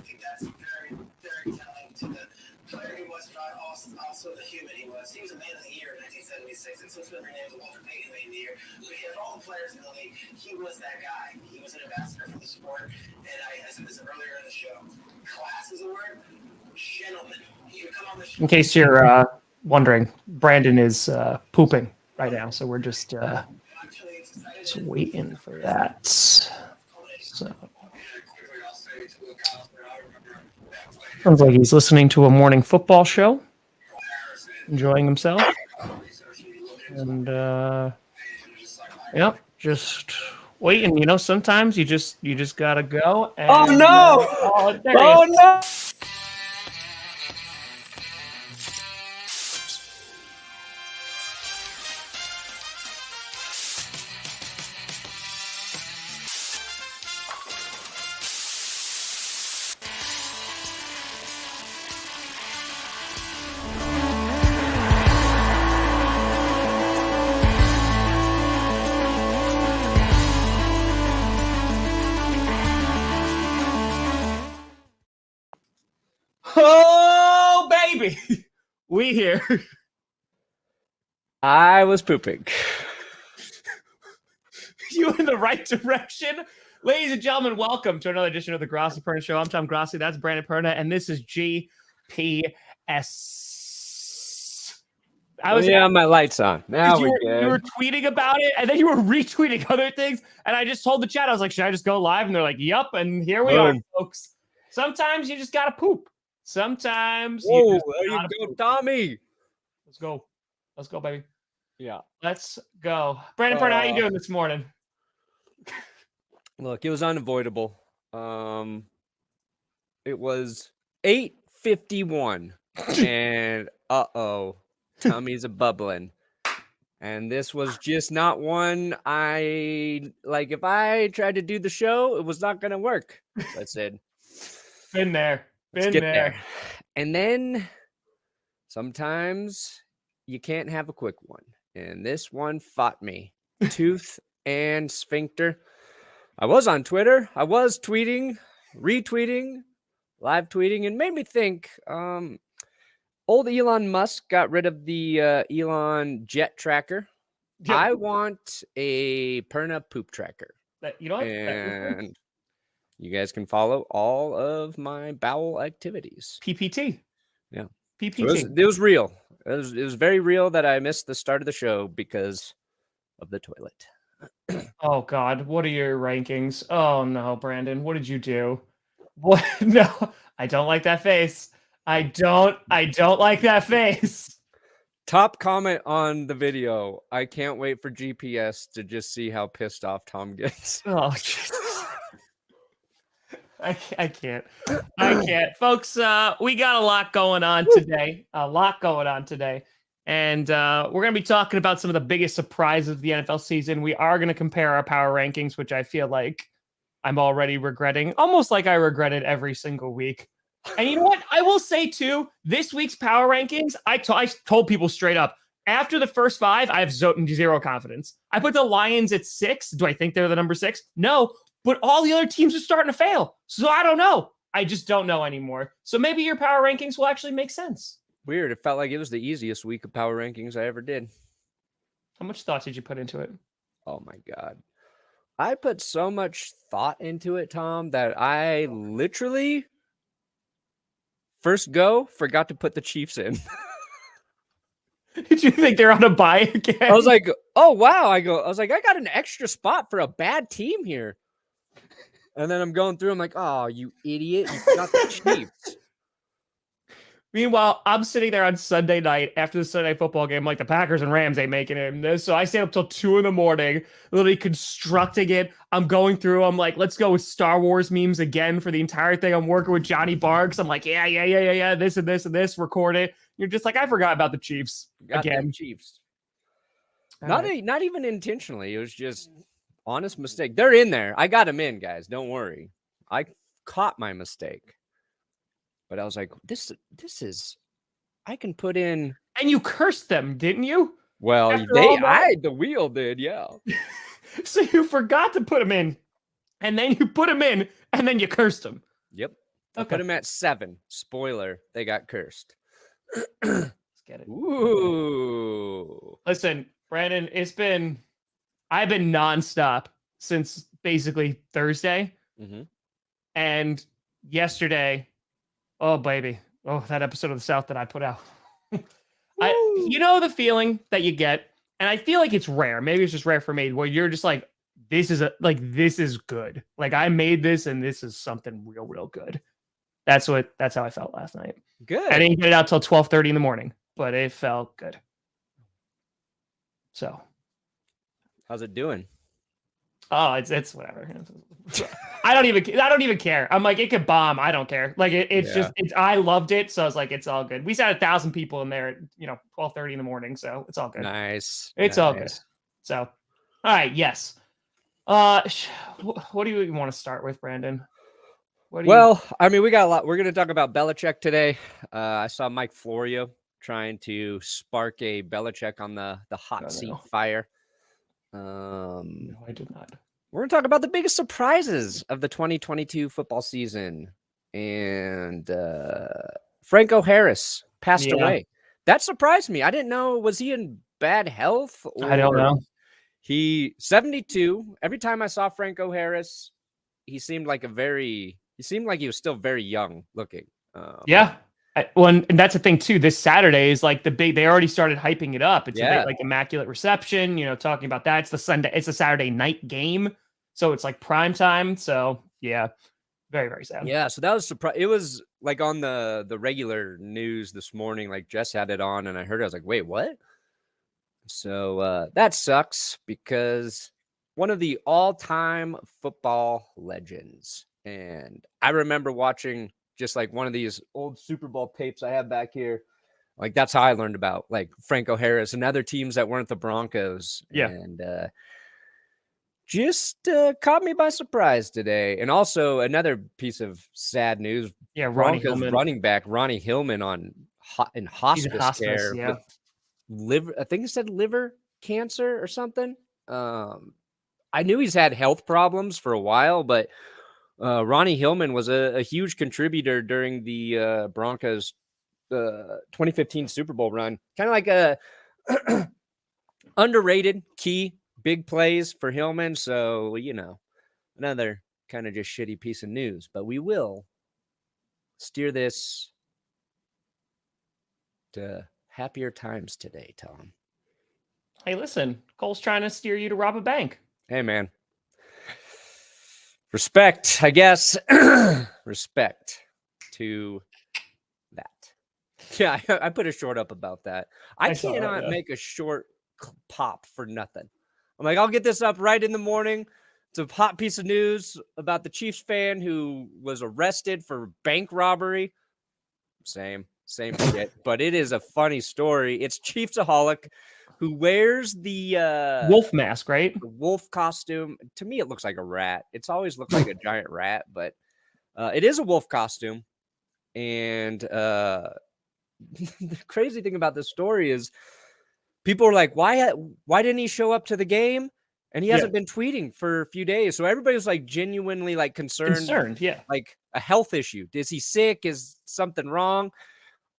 think that's very, very telling to the player he was, but also the human he was. He was a man of the year in 1976, and since been renamed the Walter Payton Man of the Year. But he had all the players in the league. He was that guy. He was an ambassador for the sport, and I said this earlier in the show. Class is a word. Gentlemen, you come on the show. In case you're wondering, Brandon is pooping right now, so we're just waiting for that. So sounds like he's listening to a morning football show, enjoying himself, and yep, just waiting. You know, sometimes you just gotta go. And, oh no! Oh no! Oh, baby! We here. I was pooping. You in the right direction? Ladies and gentlemen, welcome to another edition of the Grossi Perna Show. I'm Tom Grossi. That's Brandon Perna, and this is GPS. My light's on. Now you were tweeting about it, and then you were retweeting other things, and I just told the chat, I was like, should I just go live? And they're like, yup, and here we are, folks. Sometimes you just gotta poop. Sometimes there you go, Tommy. Let's go, baby. Yeah. Let's go. Brandon Perna, how you doing this morning? Look, it was unavoidable. It was 8:51, and Tommy's a bubbling. And this was just not one if I tried to do the show, it was not gonna work. So I said, Been there. Let's get there. And then sometimes you can't have a quick one. And this one fought me. Tooth and sphincter. I was on Twitter. I was tweeting, retweeting, live tweeting, and made me think old Elon Musk got rid of the Elon jet tracker. Yep. I want a Perna poop tracker. You know what? And you guys can follow all of my bowel activities. PPT. Yeah. PPT. So it was real. It was very real that I missed the start of the show because of the toilet. Oh, God. What are your rankings? Oh, no, Brandon. What did you do? What? No, I don't like that face. I don't like that face. Top comment on the video. I can't wait for GPS to just see how pissed off Tom gets. Oh, Jesus. I can't. Folks, we got a lot going on today. And we're going to be talking about some of the biggest surprises of the NFL season. We are going to compare our power rankings, which I feel like I'm already regretting, almost like I regretted every single week. And you know what? I will say, too, this week's power rankings, I told people straight up, after the first 5, I have zero confidence. I put the Lions at 6. Do I think they're the number 6? No. But all the other teams are starting to fail. So I don't know. I just don't know anymore. So maybe your power rankings will actually make sense. Weird. It felt like it was the easiest week of power rankings I ever did. How much thought did you put into it? Oh, my God. I put so much thought into it, Tom, that I literally forgot to put the Chiefs in. Did you think they're on a bye again? I was like, oh, wow. I got an extra spot for a bad team here. And then I'm going through. I'm like, oh, you idiot. You forgot the Chiefs. Meanwhile, I'm sitting there on Sunday night after the Sunday night football game, like the Packers and Rams ain't making it. So I stayed up till 2 a.m, literally constructing it. I'm going through. I'm like, let's go with Star Wars memes again for the entire thing. I'm working with Johnny Barks. I'm like, yeah. This and this and this. Record it. You're just like, I forgot about the Chiefs again. Chiefs. Not even intentionally. It was just honest mistake. They're in there. I got them in, guys. Don't worry. I caught my mistake. But I was like, this is, I can put in. And you cursed them, didn't you? Well, the wheel did, yeah. So you forgot to put them in, and then you put them in, and then you cursed them. Yep. I put him at 7. Spoiler, they got cursed. Let's get it. Ooh. Listen, Brandon, I've been nonstop since basically Thursday. Mm-hmm. And yesterday, oh baby, that episode of the South that I put out. You know the feeling that you get, and I feel like it's rare. Maybe it's just rare for me, where you're just like, this is good. Like I made this, and this is something real good. That's how I felt last night. Good. I didn't get it out till 12:30 in the morning, but it felt good. So, how's it doing? Oh, it's whatever. I don't even care. I'm like, it could bomb. I don't care. Like I loved it. So I was like, it's all good. We had 1,000 people in there at 12:30 in the morning. So it's all good. Nice. It's all good. So, all right. Yes. What do you want to start with, Brandon? I mean, we got a lot. We're going to talk about Belichick today. I saw Mike Florio trying to spark a Belichick on the hot seat fire. No, I did not. We're going to talk about the biggest surprises of the 2022 football season. And Franco Harris passed away. That surprised me. I didn't know. Was he in bad health? I don't know. He 72. Every time I saw Franco Harris, he seemed like he was still very young looking. Yeah. And that's the thing too. This Saturday is like they already started hyping it up. It's a bit like immaculate reception, talking about that. It's a Saturday night game. So it's like prime time. So yeah, very, very sad. Yeah. So that was surprising. It was like on the regular news this morning, like Jess had it on and I heard it. I was like, wait, what? So that sucks because one of the all-time football legends. And I remember watching just like one of these old Super Bowl tapes I have back here. Like that's how I learned about like Franco Harris and other teams that weren't the Broncos. Yeah. And just caught me by surprise today. And also another piece of sad news. Yeah. Broncos running back Ronnie Hillman in hospice care. Yeah. With liver, I think it said liver cancer or something. I knew he's had health problems for a while, but Ronnie Hillman was a huge contributor during the Broncos 2015 Super Bowl run. Kind of like a underrated key big plays for Hillman. So, another kind of just shitty piece of news, but we will steer this to happier times today, Tom. Hey, listen, Cole's trying to steer you to rob a bank. Hey, man. Respect, I guess. Respect to that. Yeah, I put a short up about that. I cannot make a short pop for nothing. I'm like, I'll get this up right in the morning. It's a hot piece of news about the Chiefs fan who was arrested for bank robbery. Same shit. But it is a funny story. It's Chiefsaholic who wears the wolf mask, right? The wolf costume. To me, it looks like a rat. It's always looked like a giant rat, but it is a wolf costume. And the crazy thing about this story is people are like, why didn't he show up to the game? And he hasn't been tweeting for a few days. So everybody's like genuinely like concerned. Yeah. Like a health issue. Is he sick? Is something wrong?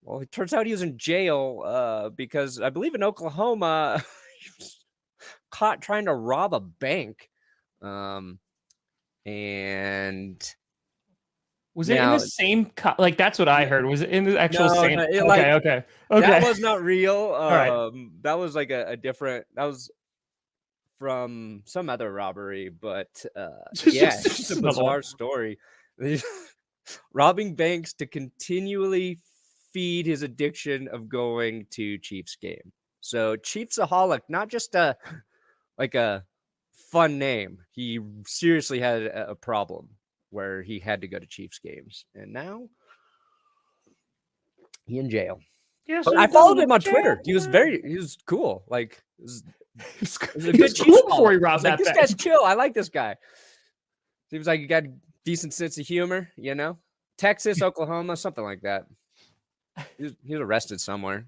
Well, it turns out he was in jail because I believe in Oklahoma, he was caught trying to rob a bank. And was it in the same like that's what I heard. Was it in the actual same? Okay. That was not real. Right. That was like a different. That was from some other robbery, but yeah, it's just a bizarre story. Robbing banks to continually feed his addiction of going to Chiefs game. So Chiefsaholic, not just a fun name. He seriously had a problem where he had to go to Chiefs games, and now he in jail. Yeah, so I followed him on Twitter. He was cool. Like it was a good cool before he robbed that. This guy's chill. I like this guy. Seems like he got a decent sense of humor. Texas, Oklahoma, something like that. He was arrested somewhere.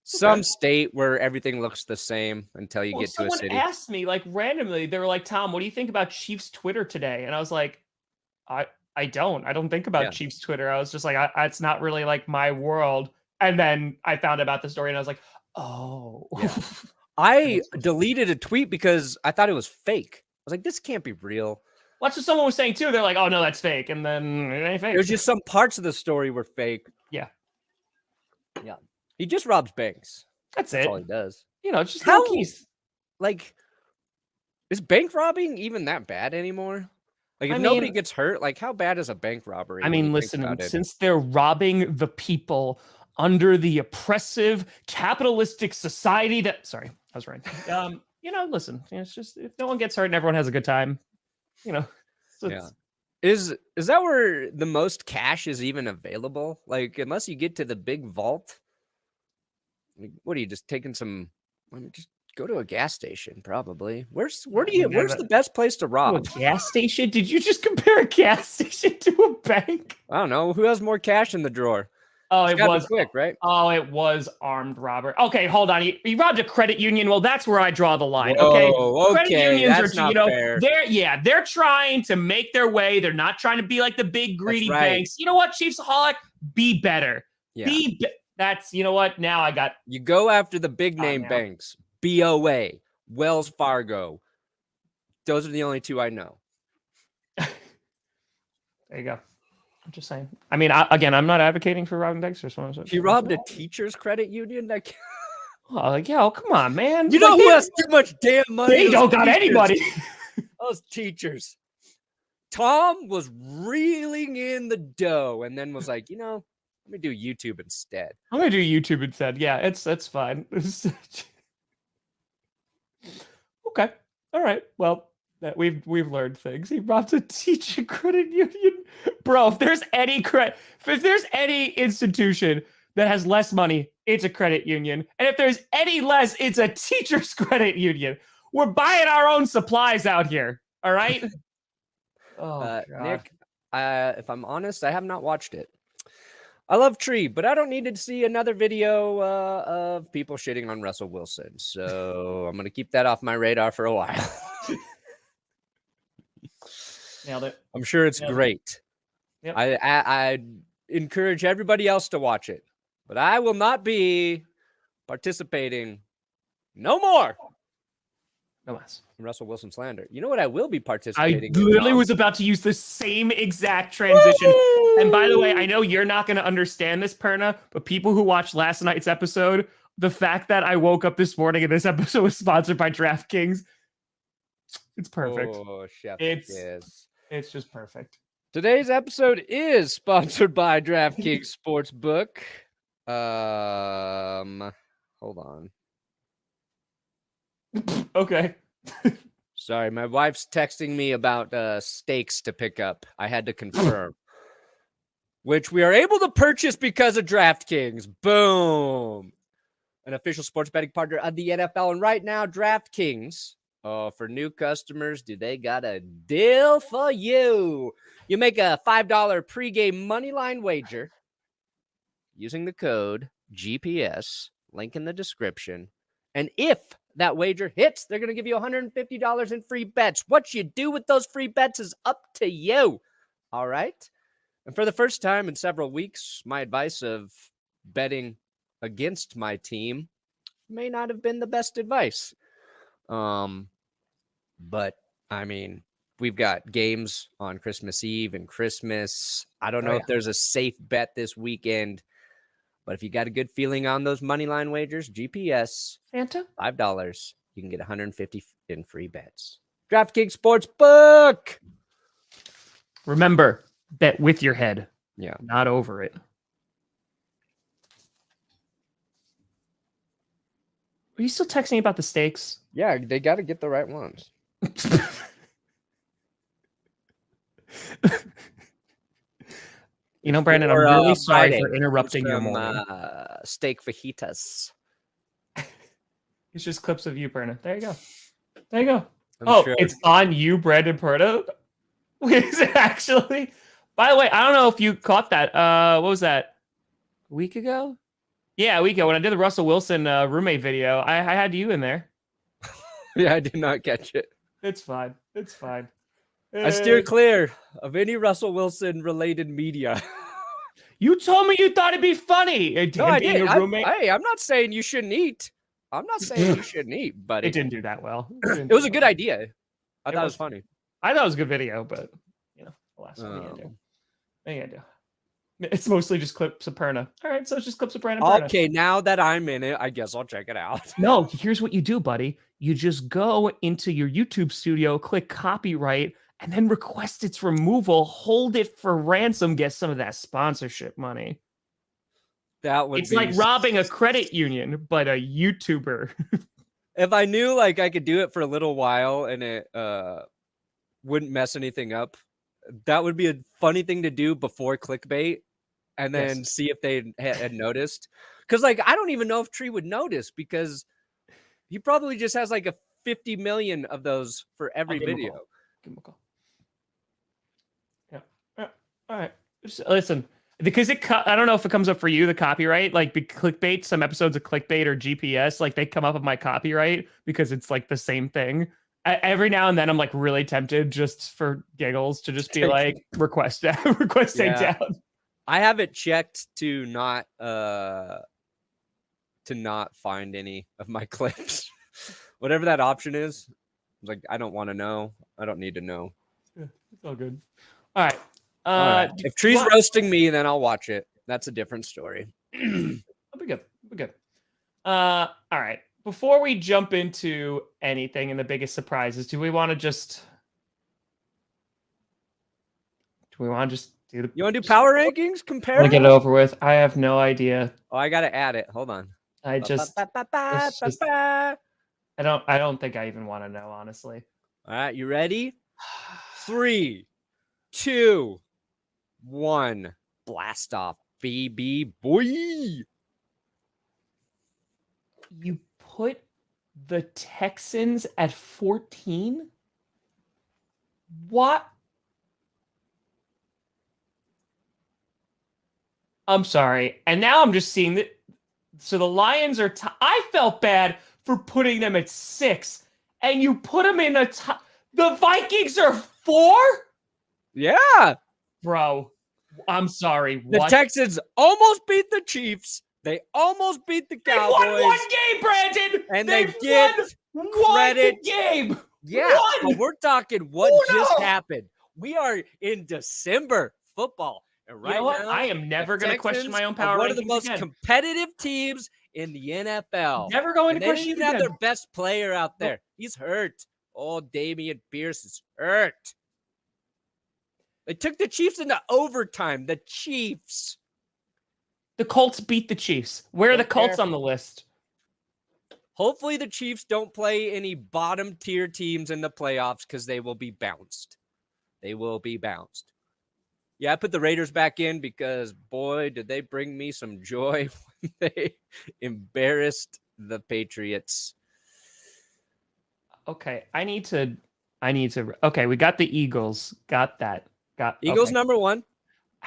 Some state where everything looks the same until you get to a city. Someone asked me like randomly, they were like, Tom, what do you think about Chiefs Twitter today? And I was like, I I don't think about Yeah. Chiefs Twitter. I was just like, it's not really like my world. And then I found about the story and I was like, oh. Yeah. I deleted a tweet because I thought it was fake. I was like, this can't be real. That's what someone was saying too. They're like, oh no, that's fake. And then it ain't fake. There's just some parts of the story were fake. Yeah. Yeah. He just robs banks. That's That's it. all he does. You know, just How- no keys. Like, is bank robbing even that bad anymore? Like, if I nobody mean- gets hurt, like, how bad is a bank robbery? I when you mean, think listen, about it? since they're robbing the people under the oppressive capitalistic society that, sorry, I was right. You know, listen, it's just, if no one gets hurt and everyone has a good time, you know. So Yeah. Is that where the most cash is even available? Like, unless you get to the big vault, like, what are you just taking some? I mean, just go to a gas station, probably. Where's the best place to a rob? gas station? Did you just compare a gas station to a bank? I don't know. Who has more cash in the drawer? Oh, It's it gotta be was quick, right? Oh, it was armed robbery. Okay, hold on. He robbed a credit union. Well, that's where I draw the line. Okay, Whoa, credit okay, unions that's are, not fair. they're trying to make their way. They're not trying to be like the big greedy right. banks. You know what, Chiefsaholic? Be better. Yeah. That's, you know what? Now I got. You go after the big name now. banks. BOA, Wells Fargo. Those are the only two I know. There you go. I'm just saying. I mean, I'm not advocating for robbing banks. He robbed a teacher's credit union. Like, oh, come on, man. you know who has too much damn money? They Those don't got teachers. anybody. Those teachers. Tom was reeling in the dough and then was like, let me do YouTube instead. I'm gonna do YouTube instead. Yeah, that's fine. Okay. All right. Well, we've learned things. He robbed a teacher credit union. Bro, if there's any institution that has less money, it's a credit union. And if there's any less, it's a teacher's credit union. We're buying our own supplies out here. All right. Oh, God. Nick, if I'm honest, I have not watched it. I love Tree, but I don't need to see another video of people shitting on Russell Wilson. So I'm going to keep that off my radar for a while. Nailed it. I'm sure it's great. Yep. I encourage everybody else to watch it, but I will not be participating no more. No less. Russell Wilson slander. You know what I will be I participating literally in? was about to use the same exact transition. And by the way, I know you're not going to understand this, Perna, but people who watched last night's episode, the fact that I woke up this morning and this episode was sponsored by DraftKings, it's perfect. Oh, chef It's just perfect. Today's episode is sponsored by DraftKings Sportsbook. Hold on. Okay. Sorry, my wife's texting me about steaks to pick up. I had to confirm. Which we are able to purchase because of DraftKings. Boom. An official sports betting partner of the NFL. And right now, DraftKings, for new customers, they got a deal for you. You make a $5 pregame moneyline wager using the code GPS, link in the description. And if that wager hits, they're going to give you $150 in free bets. What you do with those free bets is up to you. All right? And for the first time in several weeks, my advice of betting against my team may not have been the best advice. But, I mean, we've got games on Christmas Eve and Christmas. I don't know if there's a safe bet this weekend. But if you got a good feeling on those money line wagers, GPS, Santa? $5, you can get 150 in free bets. DraftKings Sportsbook. Remember, bet with your head. Yeah. Not over it. Are you still texting about the steaks? Yeah, they got to get the right ones. You know, Brandon, I'm really sorry for interrupting your morning. Steak fajitas. It's just clips of you, Perna. There you go. There you go. I'm sure. It's on you, Brandon Perna. Is it actually? By the way, I don't know if you caught that. What was that? A week ago? Yeah, a week ago when I did the Russell Wilson roommate video. I had you in there. Yeah, I did not catch it. It's fine. It's fine. I steer clear of any Russell Wilson related media. You told me you thought it'd be funny. No, I Being did. a roommate. I'm not saying you shouldn't eat. I'm not saying you shouldn't eat, buddy. It didn't do that well. It was a good idea. I thought it was funny. I thought it was a good video, but alas, what are you gonna do? What are you gonna do? It's mostly just clips of Perna. All right, so it's just clips of Perna. Okay, now that I'm in it, I guess I'll check it out. No, here's what you do, buddy. You just go into your YouTube studio, click copyright, and then request its removal, hold it for ransom, get some of that sponsorship money. It's like robbing a credit union, but a YouTuber. If I knew like I could do it for a little while and it wouldn't mess anything up, that would be a funny thing to do before clickbait and then see if they had noticed. Because like I don't even know if Tree would notice because he probably just has like a 50 million of those for every video. Give him a call. Yeah. All right. Just listen. Because I don't know if it comes up for you, the copyright, like clickbait, some episodes of clickbait or GPS, like they come up with my copyright because it's like the same thing. Every now and then I'm like really tempted just for giggles to just be like, request takedown. I have it checked to not find any of my clips. Whatever that option is, like, I don't want to know. I don't need to know. Yeah, it's all good. All right. If Tree's roasting me, then I'll watch it. That's a different story. I'll be good. All right. Before we jump into anything and the biggest surprises, do we want to just do the? You want to do power rankings? Compare. I want to get it over with. I have no idea. Oh, I got to add it. Hold on. I don't think I even want to know, honestly. All right, you ready? 3, 2, 1. Blast off, baby boy. You put the Texans at 14? What? I'm sorry. And now I'm just seeing that. So the Lions are I felt bad for putting them at 6. And you put them in a top. The Vikings are 4? Yeah. Bro, I'm sorry. The Texans almost beat the Chiefs. They almost beat the Cowboys. They won one game, Brandon. And they get credit. One game. Yeah. But we're talking what just happened. We are in December football. And right now, I am never going to question my own power rankings. One of the most competitive teams in the NFL. Never going to question. They even have their best player out there. He's hurt. Oh, Damian Pierce is hurt. They took the Chiefs into overtime. The Chiefs. The Colts beat the Chiefs. Where are the Colts on the list? Hopefully the Chiefs don't play any bottom tier teams in the playoffs because they will be bounced. They will be bounced. Yeah, I put the Raiders back in because, boy, did they bring me some joy when they embarrassed the Patriots. Okay, I need to. Okay, we got the Eagles. Got that. Eagles number 1.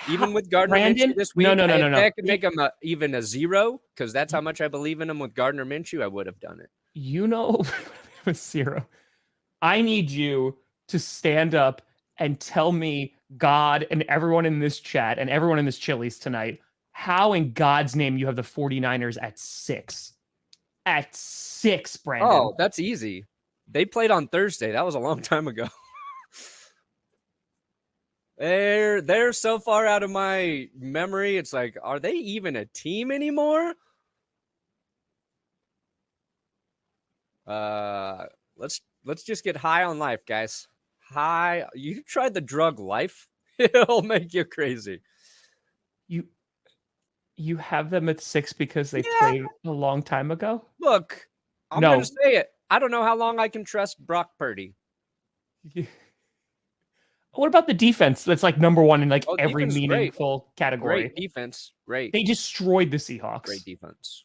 Even with Gardner Minshew this week, no. I could make them even a 0 because that's how much I believe in them. With Gardner Minshew, I would have done it. With 0. I need you to stand up and tell me, God, and everyone in this chat and everyone in this Chili's tonight, how in God's name you have the 49ers at 6. At 6, Brandon. Oh, that's easy. They played on Thursday. That was a long time ago. They're so far out of my memory. It's like, are they even a team anymore? Let's just get high on life, guys. High. You tried the drug life? It'll make you crazy. You have them at 6 because they played a long time ago? Look, I'm going to say it. I don't know how long I can trust Brock Purdy. What about the defense? That's like number 1 in like every meaningful category. Great defense. Great. They destroyed the Seahawks. Great defense.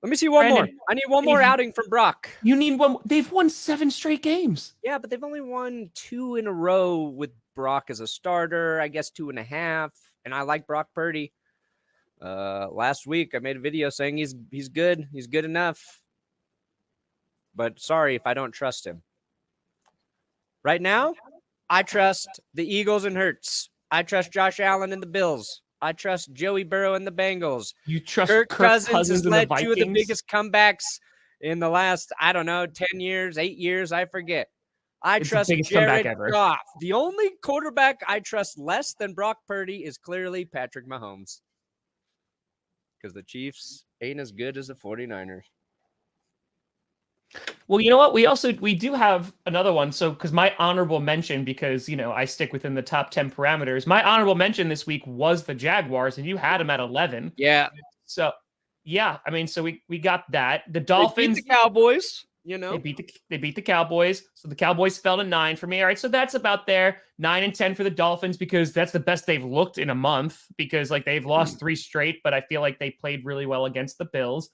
Let me see one more. I need one more outing from Brock. You need one. They've won 7 straight games. Yeah, but they've only won 2 in a row with Brock as a starter. I guess 2.5. And I like Brock Purdy. Last week I made a video saying he's good. He's good enough. But sorry if I don't trust him. Right now, I trust the Eagles and Hurts. I trust Josh Allen and the Bills. I trust Joey Burrow and the Bengals. You trust Kirk Cousins has and the led two of the Vikings? biggest comebacks in the last, 10 years, 8 years, I forget. I It's the trust biggest comeback Jared ever. Goff. The only quarterback I trust less than Brock Purdy is clearly Patrick Mahomes. Because the Chiefs ain't as good as the 49ers. Well, you know what? We do have another one. So, because my honorable mention, because, I stick within the top 10 parameters, my honorable mention this week was the Jaguars, and you had them at 11. Yeah. So, yeah, so we got that. The Dolphins, They beat the Cowboys, they beat the Cowboys. So the Cowboys fell to 9 for me. All right, so that's about there. 9 and 10 for the Dolphins, because that's the best they've looked in a month, because they've lost 3 straight, but I feel like they played really well against the Bills.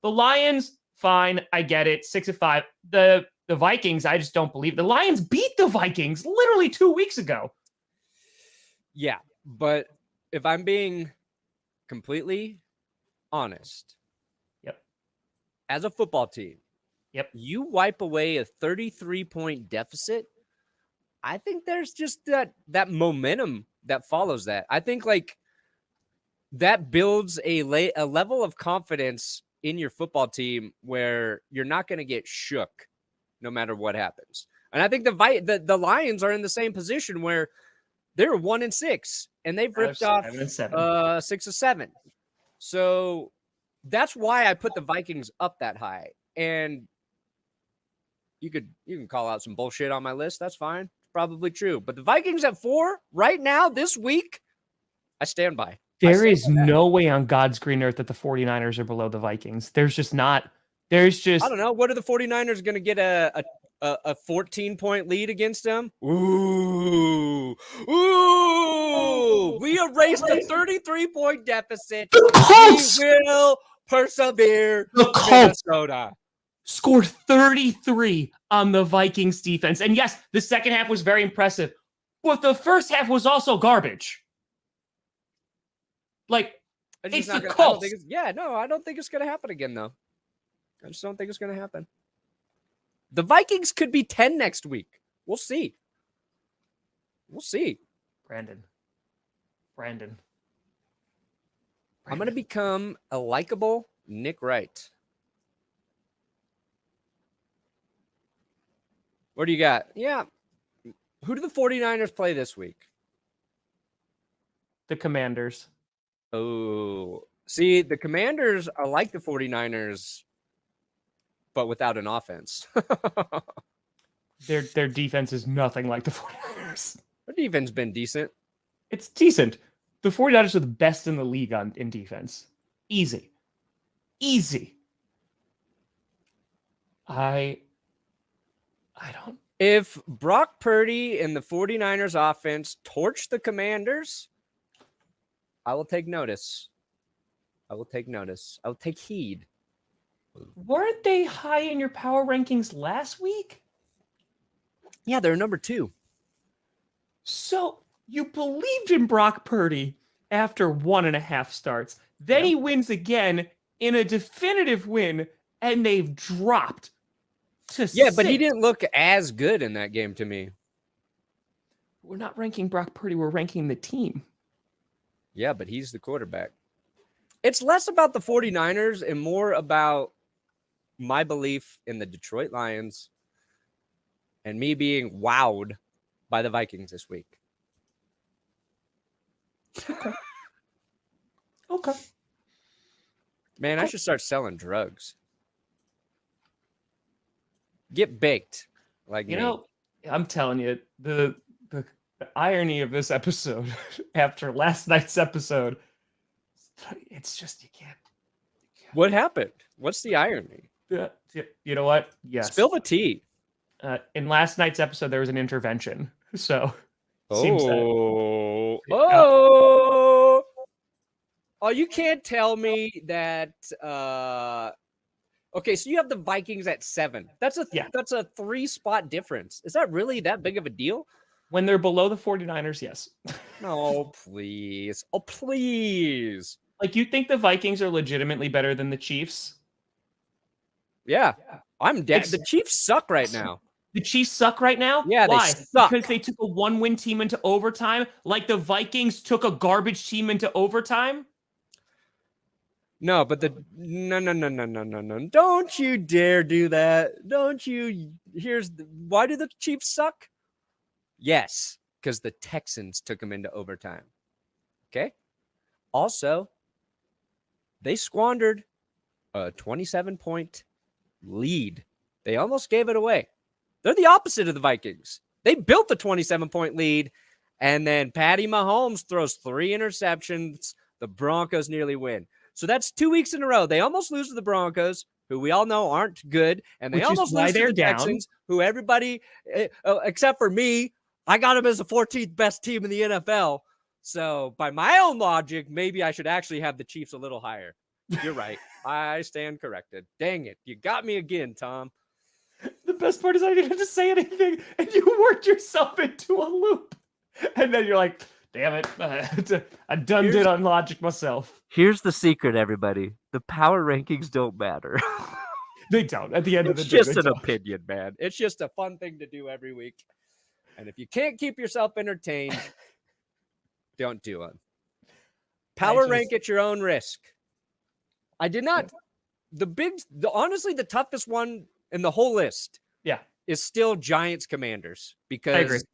The Lions, fine, I get it. 6-5. The Vikings, I just don't believe. The Lions beat the Vikings literally 2 weeks ago. Yeah, but if I'm being completely honest, as a football team, you wipe away a 33-point deficit. I think there's just that momentum that follows that. I think that builds a level of confidence in your football team where you're not going to get shook no matter what happens. And I think the Lions are in the same position where they're 1-6 and they've ripped off 6 of 7. So that's why I put the Vikings up that high. And you can call out some bullshit on my list. That's fine. It's probably true. But the Vikings at 4 right now this week, I stand by. There is no way on God's green earth that the 49ers are below the Vikings. There's just not. There's just, I don't know. What are the 49ers going to get a 14-point lead against them? Ooh. We erased a 33-point deficit. The Colts! We will persevere. The Colts Minnesota scored 33 on the Vikings defense. And yes, the second half was very impressive, but the first half was also garbage. It's the Colts. I don't think it's going to happen again, though. I just don't think it's going to happen. The Vikings could be 10 next week. We'll see. Brandon. I'm going to become a likable Nick Wright. What do you got? Yeah. Who do the 49ers play this week? The Commanders. Oh, see, the Commanders are like the 49ers, but without an offense. Their defense is nothing like the 49ers. Their defense been decent. It's decent. The 49ers are the best in the league in defense. Easy. I don't. If Brock Purdy and the 49ers offense torch the Commanders, I will take notice. I will take heed. Weren't they high in your power rankings last week? Yeah, they're number 2. So you believed in Brock Purdy after 1.5 starts. Then he wins again in a definitive win, and they've dropped to 6. But he didn't look as good in that game to me. We're not ranking Brock Purdy. We're ranking the team. Yeah, but he's the quarterback. It's less about the 49ers and more about my belief in the Detroit Lions and me being wowed by the Vikings this week. Okay. Man, I should start selling drugs. Get baked. I'm telling you, the irony of this episode after last night's episode, it's just you can't. What happened? What's the irony? You know what? Yes. Spill the tea. In last night's episode, there was an intervention. So, oh, you can't tell me that. Okay, so you have the Vikings at 7. That's a 3-spot difference. Is that really that big of a deal? When they're below the 49ers, yes. No, please. Oh, please. You think the Vikings are legitimately better than the Chiefs? Yeah. I'm dead. The Chiefs suck right now. The Chiefs suck right now? Yeah, they Why? suck. Because they took a 1-win team into overtime, like the Vikings took a garbage team into overtime? No, but no. Don't you dare do that. Don't you. Why do the Chiefs suck? Yes, because the Texans took them into overtime. Okay. Also, they squandered a 27-point lead. They almost gave it away. They're the opposite of the Vikings. They built the 27-point lead, and then Patty Mahomes throws 3 interceptions. The Broncos nearly win. So that's 2 weeks in a row. They almost lose to the Broncos, who we all know aren't good, and they Which is almost why lose to they're the down. Texans, who everybody, except for me, I got them as the 14th best team in the NFL. So by my own logic, maybe I should actually have the Chiefs a little higher. You're right. I stand corrected. Dang it. You got me again, Tom. The best part is I didn't have to say anything, and you worked yourself into a loop. And then you're like, damn it. I done did on logic myself. Here's the secret, everybody. The power rankings don't matter. They don't. At the end of the day, it's just they an don't. opinion, man. It's just a fun thing to do every week. And if you can't keep yourself entertained, don't do them. Power rank at your own risk. I did not. Honestly, the toughest one in the whole list is still Giants Commanders, because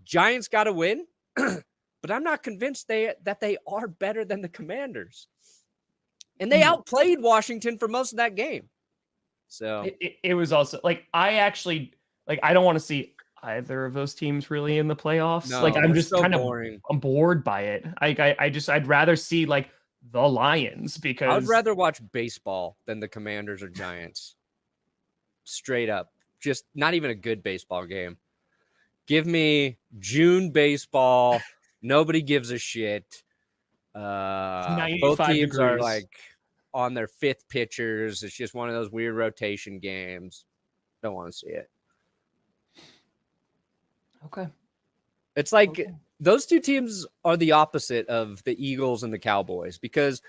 Giants got to win, but I'm not convinced that they are better than the Commanders. And they outplayed Washington for most of that game. So it was also like, I don't want to see either of those teams really in the playoffs. No, like, I'm just so kind boring. I'm bored by it. I'd rather see like the Lions, because I would rather watch baseball than the Commanders or Giants. Straight up. Just not even a good baseball game. Give me June baseball. Nobody gives a shit. Both teams are like on their 5th pitchers. It's just one of those weird rotation games. Don't want to see it. Okay. It's like those two teams are the opposite of the Eagles and the Cowboys, because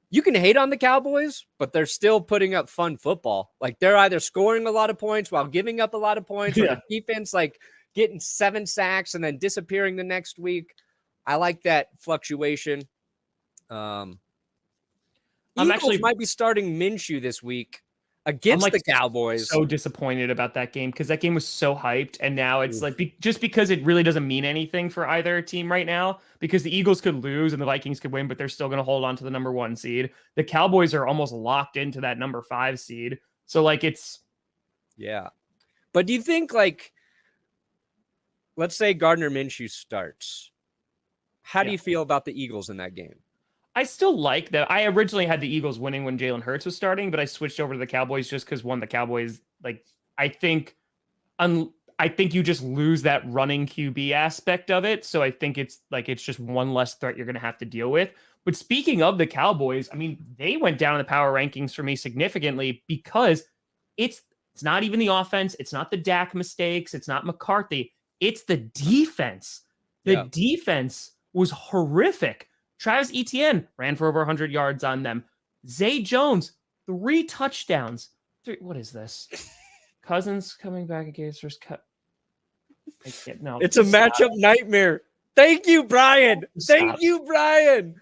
you can hate on the Cowboys, but they're still putting up fun football. Like, they're either scoring a lot of points while giving up a lot of points, or the defense like getting 7 sacks and then disappearing the next week. I like that fluctuation. Eagles might be starting Minshew this week against the Cowboys. So disappointed about that game, because that game was so hyped, and now it's like just because it really doesn't mean anything for either team right now, because the Eagles could lose and the Vikings could win, but they're still going to hold on to the number 1 seed. The Cowboys are almost locked into that number 5 seed. So like, it's But do you think, like, let's say Gardner Minshew starts, how do you feel about the Eagles in that game? I still like that. I originally had the Eagles winning when Jalen Hurts was starting, but I switched over to the Cowboys just because, one, the Cowboys, like, I think you just lose that running QB aspect of it. So I think it's just one less threat you're going to have to deal with. But speaking of the Cowboys, I mean, they went down in the power rankings for me significantly, because it's not even the offense. It's not the Dak mistakes. It's not McCarthy. It's the defense. The defense was horrific. Travis Etienne ran for over 100 yards on them. Zay Jones, 3 touchdowns. What is this? Cousins coming back against first cut. No, it's a matchup nightmare. Thank you, Brian. Thank you, Brian.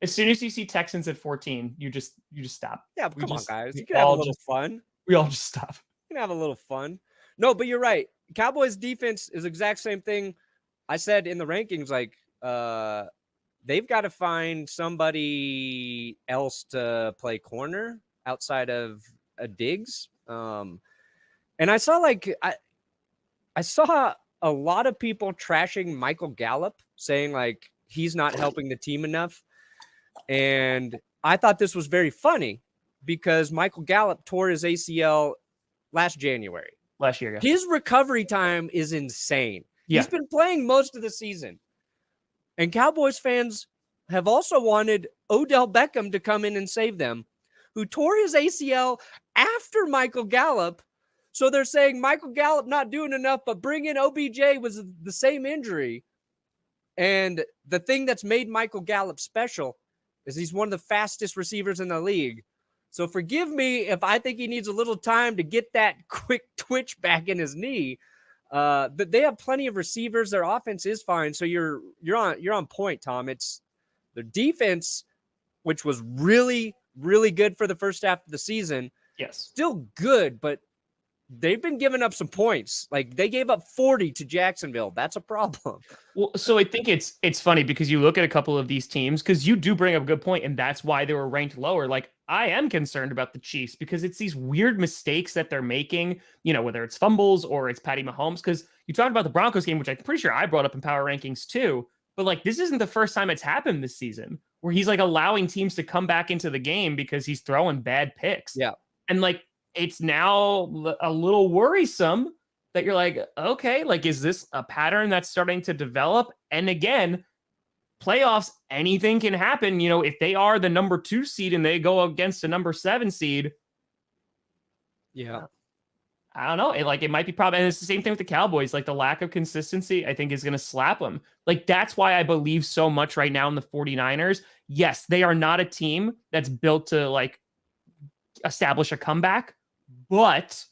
As soon as you see Texans at 14, you just stop. Yeah, come on, guys. You can have a little fun. We all just stop. You can have a little fun. No, but you're right. Cowboys defense is the exact same thing I said in the rankings. Like, they've got to find somebody else to play corner outside of a Diggs. And I saw I saw a lot of people trashing Michael Gallup, saying like he's not helping the team enough. And I thought this was very funny, because Michael Gallup tore his ACL last January. Last year, yeah. His recovery time is insane. Yeah. He's been playing most of the season. And Cowboys fans have also wanted Odell Beckham to come in and save them, who tore his ACL after Michael Gallup. So they're saying Michael Gallup not doing enough, but bring in OBJ was the same injury. And the thing that's made Michael Gallup special is he's one of the fastest receivers in the league. So forgive me if I think he needs a little time to get that quick twitch back in his knee. But they have plenty of receivers. Their offense is fine. So you're on point, Tom. It's their defense, which was really, really good for the first half of the season. Yes. Still good, but they've been giving up some points. Like they gave up 40 to Jacksonville. That's a problem. Well, so I think it's funny because you look at a couple of these teams, because you do bring up a good point, and that's why they were ranked lower. Like I am concerned about the Chiefs because it's these weird mistakes that they're making, whether it's fumbles or it's Patty Mahomes. Because you talked about the Broncos game, which I'm pretty sure I brought up in power rankings too. But like this isn't the first time it's happened this season where he's like allowing teams to come back into the game because he's throwing bad picks. Yeah. And like it's now a little worrisome that you're like, okay, like, is this a pattern that's starting to develop? And again, playoffs, anything can happen. If they are the number 2 seed and they go against a number 7 seed. Yeah. I don't know. It might be problem. And it's the same thing with the Cowboys. Like the lack of consistency, I think is going to slap them. Like that's why I believe so much right now in the 49ers. Yes, they are not a team that's built to like establish a comeback, but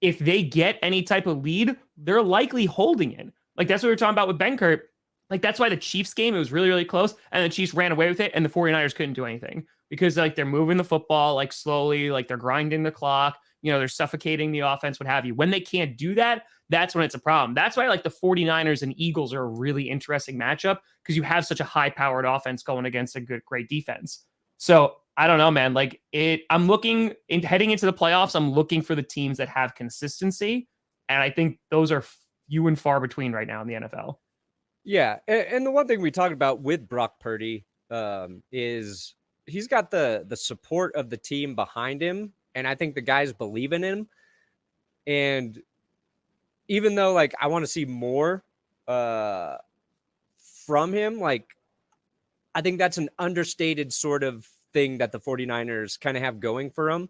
if they get any type of lead, they're likely holding it. Like that's what we were talking about with Benkert. Like that's why the Chiefs game, it was really, really close. And the Chiefs ran away with it and the 49ers couldn't do anything because like they're moving the football like slowly, like they're grinding the clock, they're suffocating the offense, what have you. When they can't do that, that's when it's a problem. That's why like the 49ers and Eagles are a really interesting matchup because you have such a high powered offense going against a great defense. So I don't know, man. Like I'm looking heading into the playoffs. I'm looking for the teams that have consistency. And I think those are few and far between right now in the NFL. Yeah. And the one thing we talked about with Brock Purdy is he's got the support of the team behind him. And I think the guys believe in him. And even though like I want to see more from him, like I think that's an understated sort of thing that the 49ers kind of have going for them.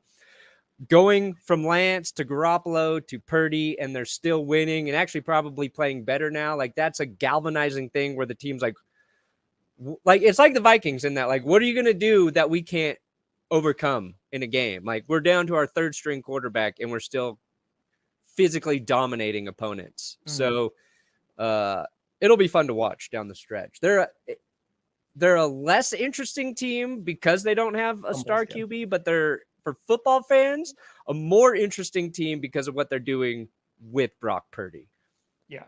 Going from Lance to Garoppolo to Purdy, and they're still winning and actually probably playing better now. Like that's a galvanizing thing where the team's like it's like the Vikings in that, like, what are you going to do that we can't overcome in a game? Like we're down to our 3rd string quarterback and we're still physically dominating opponents. So it'll be fun to watch down the stretch. They're a less interesting team because they don't have a star QB, but they're, for football fans, a more interesting team because of what they're doing with Brock Purdy. Yeah.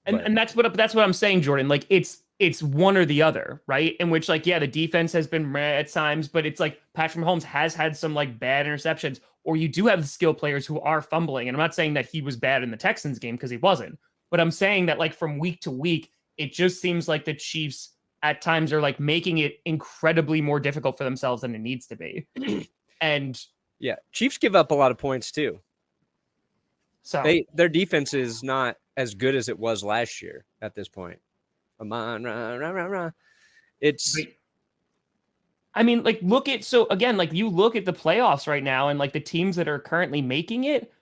And that's what I'm saying, Jordan. Like it's one or the other, right? In which like, yeah, the defense has been at times, but it's like Patrick Mahomes has had some like bad interceptions, or you do have the skill players who are fumbling. And I'm not saying that he was bad in the Texans game because he wasn't, but I'm saying that like from week to week, it just seems like the Chiefs at times are like making it incredibly more difficult for themselves than it needs to be. And yeah, Chiefs give up a lot of points too. So their defense is not as good as it was last year at this point. Come on, rah. It's, I mean, like so again, like you look at the playoffs right now and like the teams that are currently making it.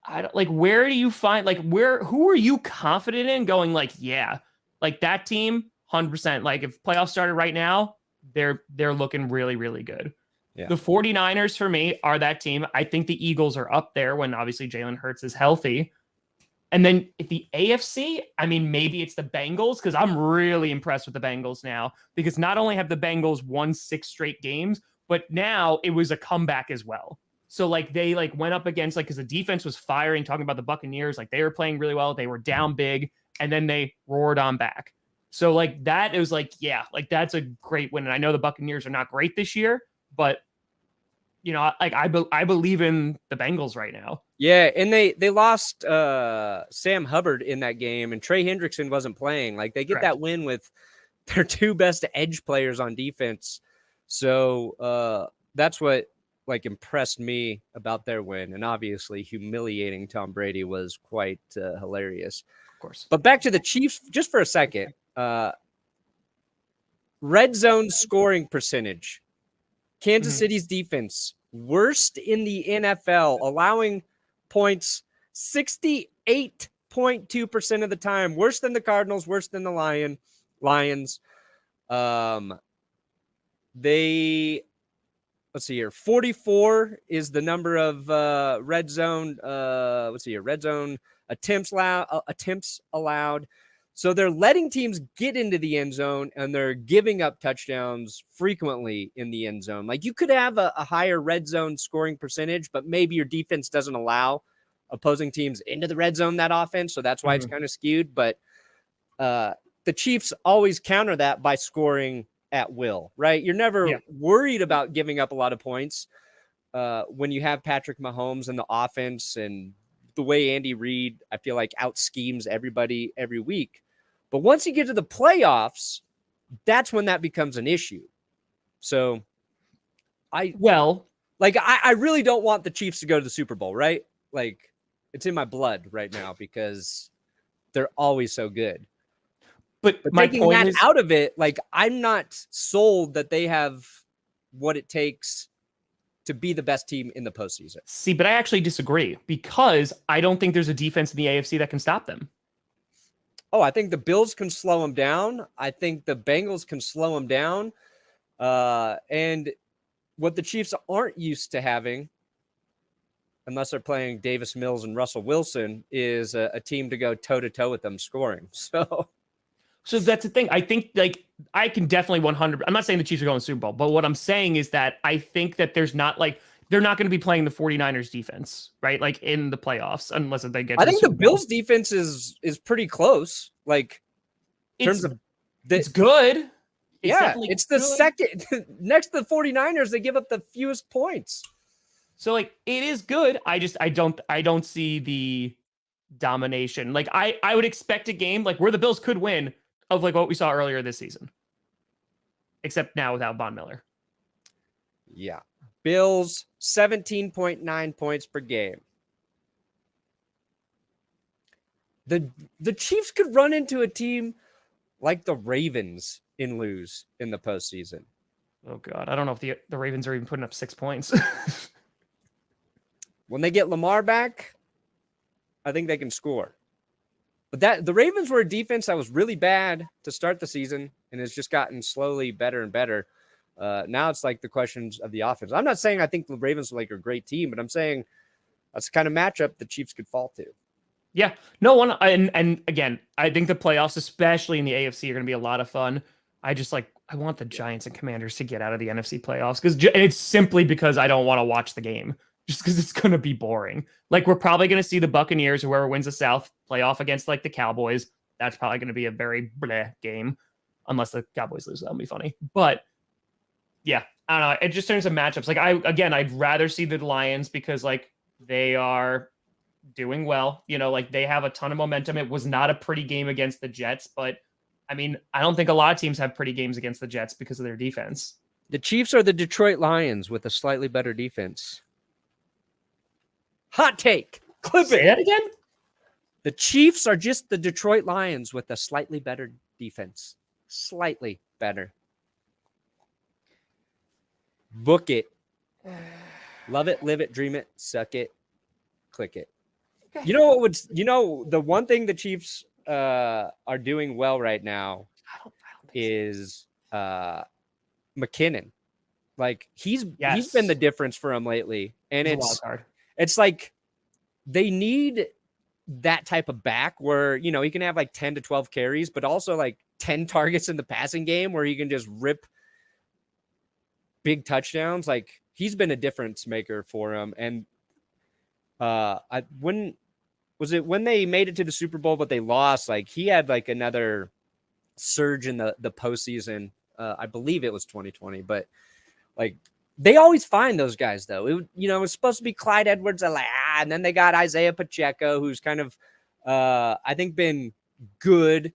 I don't like, where do you find like who are you confident in going like, yeah, like that team 100%. Like if playoffs started right now, they're looking really, really good. Yeah. The 49ers for me are that team. I think the Eagles are up there when obviously Jalen Hurts is healthy. And then at the AFC, I mean, maybe it's the Bengals because I'm really impressed with the Bengals now because not only have the Bengals won 6 straight games, but now it was a comeback as well. So like they like went up against like, because the defense was firing, talking about the Buccaneers, like they were playing really well. They were down big and then they roared on back. So like that, it was like, yeah, like that's a great win. And I know the Buccaneers are not great this year, but like I believe in the Bengals right now. Yeah, and they lost Sam Hubbard in that game, and Trey Hendrickson wasn't playing. Like they get Correct. that win with their 2 best edge players on defense. So that's what like impressed me about their win, and obviously humiliating Tom Brady was quite hilarious. Of course. But back to the Chiefs just for a second. Red zone scoring percentage. Kansas City's defense, worst in the NFL, allowing points 68.2% of the time, worse than the Cardinals, worse than the Lions. They let's see here. 44 is the number of red zone. Let's see here. Red zone attempts allowed. So they're letting teams get into the end zone, and they're giving up touchdowns frequently in the end zone. Like, you could have a higher red zone scoring percentage, but maybe your defense doesn't allow opposing teams into the red zone that often. So that's why it's kind of skewed. But the Chiefs always counter that by scoring at will, right? You're never worried about giving up a lot of points when you have Patrick Mahomes and the offense and the way Andy Reid, I feel like, out schemes everybody every week. But once you get to the playoffs, that's when that becomes an issue. So I really don't want the Chiefs to go to the Super Bowl, right? Like, it's in my blood right now because they're always so good. But my taking point is, out of it, like, I'm not sold that they have what it takes to be the best team in the postseason. See, but I actually disagree because I don't think there's a defense in the AFC that can stop them. Oh, I think the Bills can slow them down. I think the Bengals can slow them down. And what the Chiefs aren't used to having, unless they're playing Davis Mills and Russell Wilson, is a team to go toe-to-toe with them scoring. So that's the thing. I think, like, I can definitely 100. I'm not saying the Chiefs are going to the Super Bowl, but what I'm saying is that I think that there's not, like, they're not going to be playing the 49ers defense, right? Like, in the playoffs, unless they get. I think the Bills defense is pretty close. Like, in terms of it's good. It's the second next to the 49ers. They give up the fewest points. So, like, it is good. I don't see the domination. Like, I would expect a game like where the Bills could win, of like what we saw earlier this season, except now without Von Miller. Yeah. Bills 17.9 points per game. The Chiefs could run into a team like the Ravens and lose in the postseason. Oh God, I don't know if the Ravens are even putting up 6 points. When they get Lamar back, I think they can score. But the Ravens were a defense that was really bad to start the season and has just gotten slowly better and better. Now it's like the questions of the offense. I'm not saying I think the Ravens are like a great team, but I'm saying that's the kind of matchup the Chiefs could fall to. Yeah, no one. And again, I think the playoffs, especially in the AFC, are going to be a lot of fun. I want the Giants and Commanders to get out of the NFC playoffs and it's simply because I don't want to watch the game. Just because it's going to be boring. Like, we're probably going to see the Buccaneers, whoever wins the South, play off against, like, the Cowboys. That's probably going to be a very bleh game. Unless the Cowboys lose, that'll be funny. But, yeah, I don't know. It just turns to matchups. Like, I'd rather see the Lions because, like, they are doing well. You know, like, they have a ton of momentum. It was not a pretty game against the Jets. But, I mean, I don't think a lot of teams have pretty games against the Jets because of their defense. The Chiefs are the Detroit Lions with a slightly better defense. Hot take. Clip it. Say that again? The Chiefs are just the Detroit Lions with a slightly better defense. Slightly better. Book it. Love it, live it, dream it, suck it, click it. You know what the one thing the Chiefs are doing well right now is McKinnon. Like, he's been the difference for them lately. And it's like they need that type of back where, you know, he can have like 10 to 12 carries, but also like 10 targets in the passing game where he can just rip big touchdowns. Like, he's been a difference maker for him. And when they made it to the Super Bowl, but they lost, like, he had like another surge in the postseason. I believe it was 2020, but like, they always find those guys, though. It was supposed to be Clyde Edwards-Helaire, and then they got Isaiah Pacheco, who's kind of, I think, been good.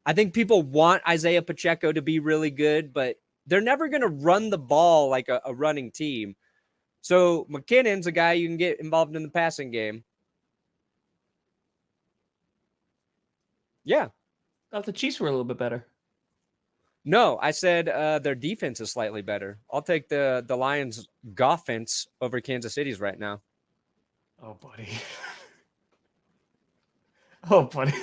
I think people want Isaiah Pacheco to be really good, but they're never going to run the ball like a running team. So McKinnon's a guy you can get involved in the passing game. Yeah. I thought the Chiefs were a little bit better. No, I said their defense is slightly better. I'll take the Lions' offense over Kansas City's right now. Oh, buddy. Oh, buddy.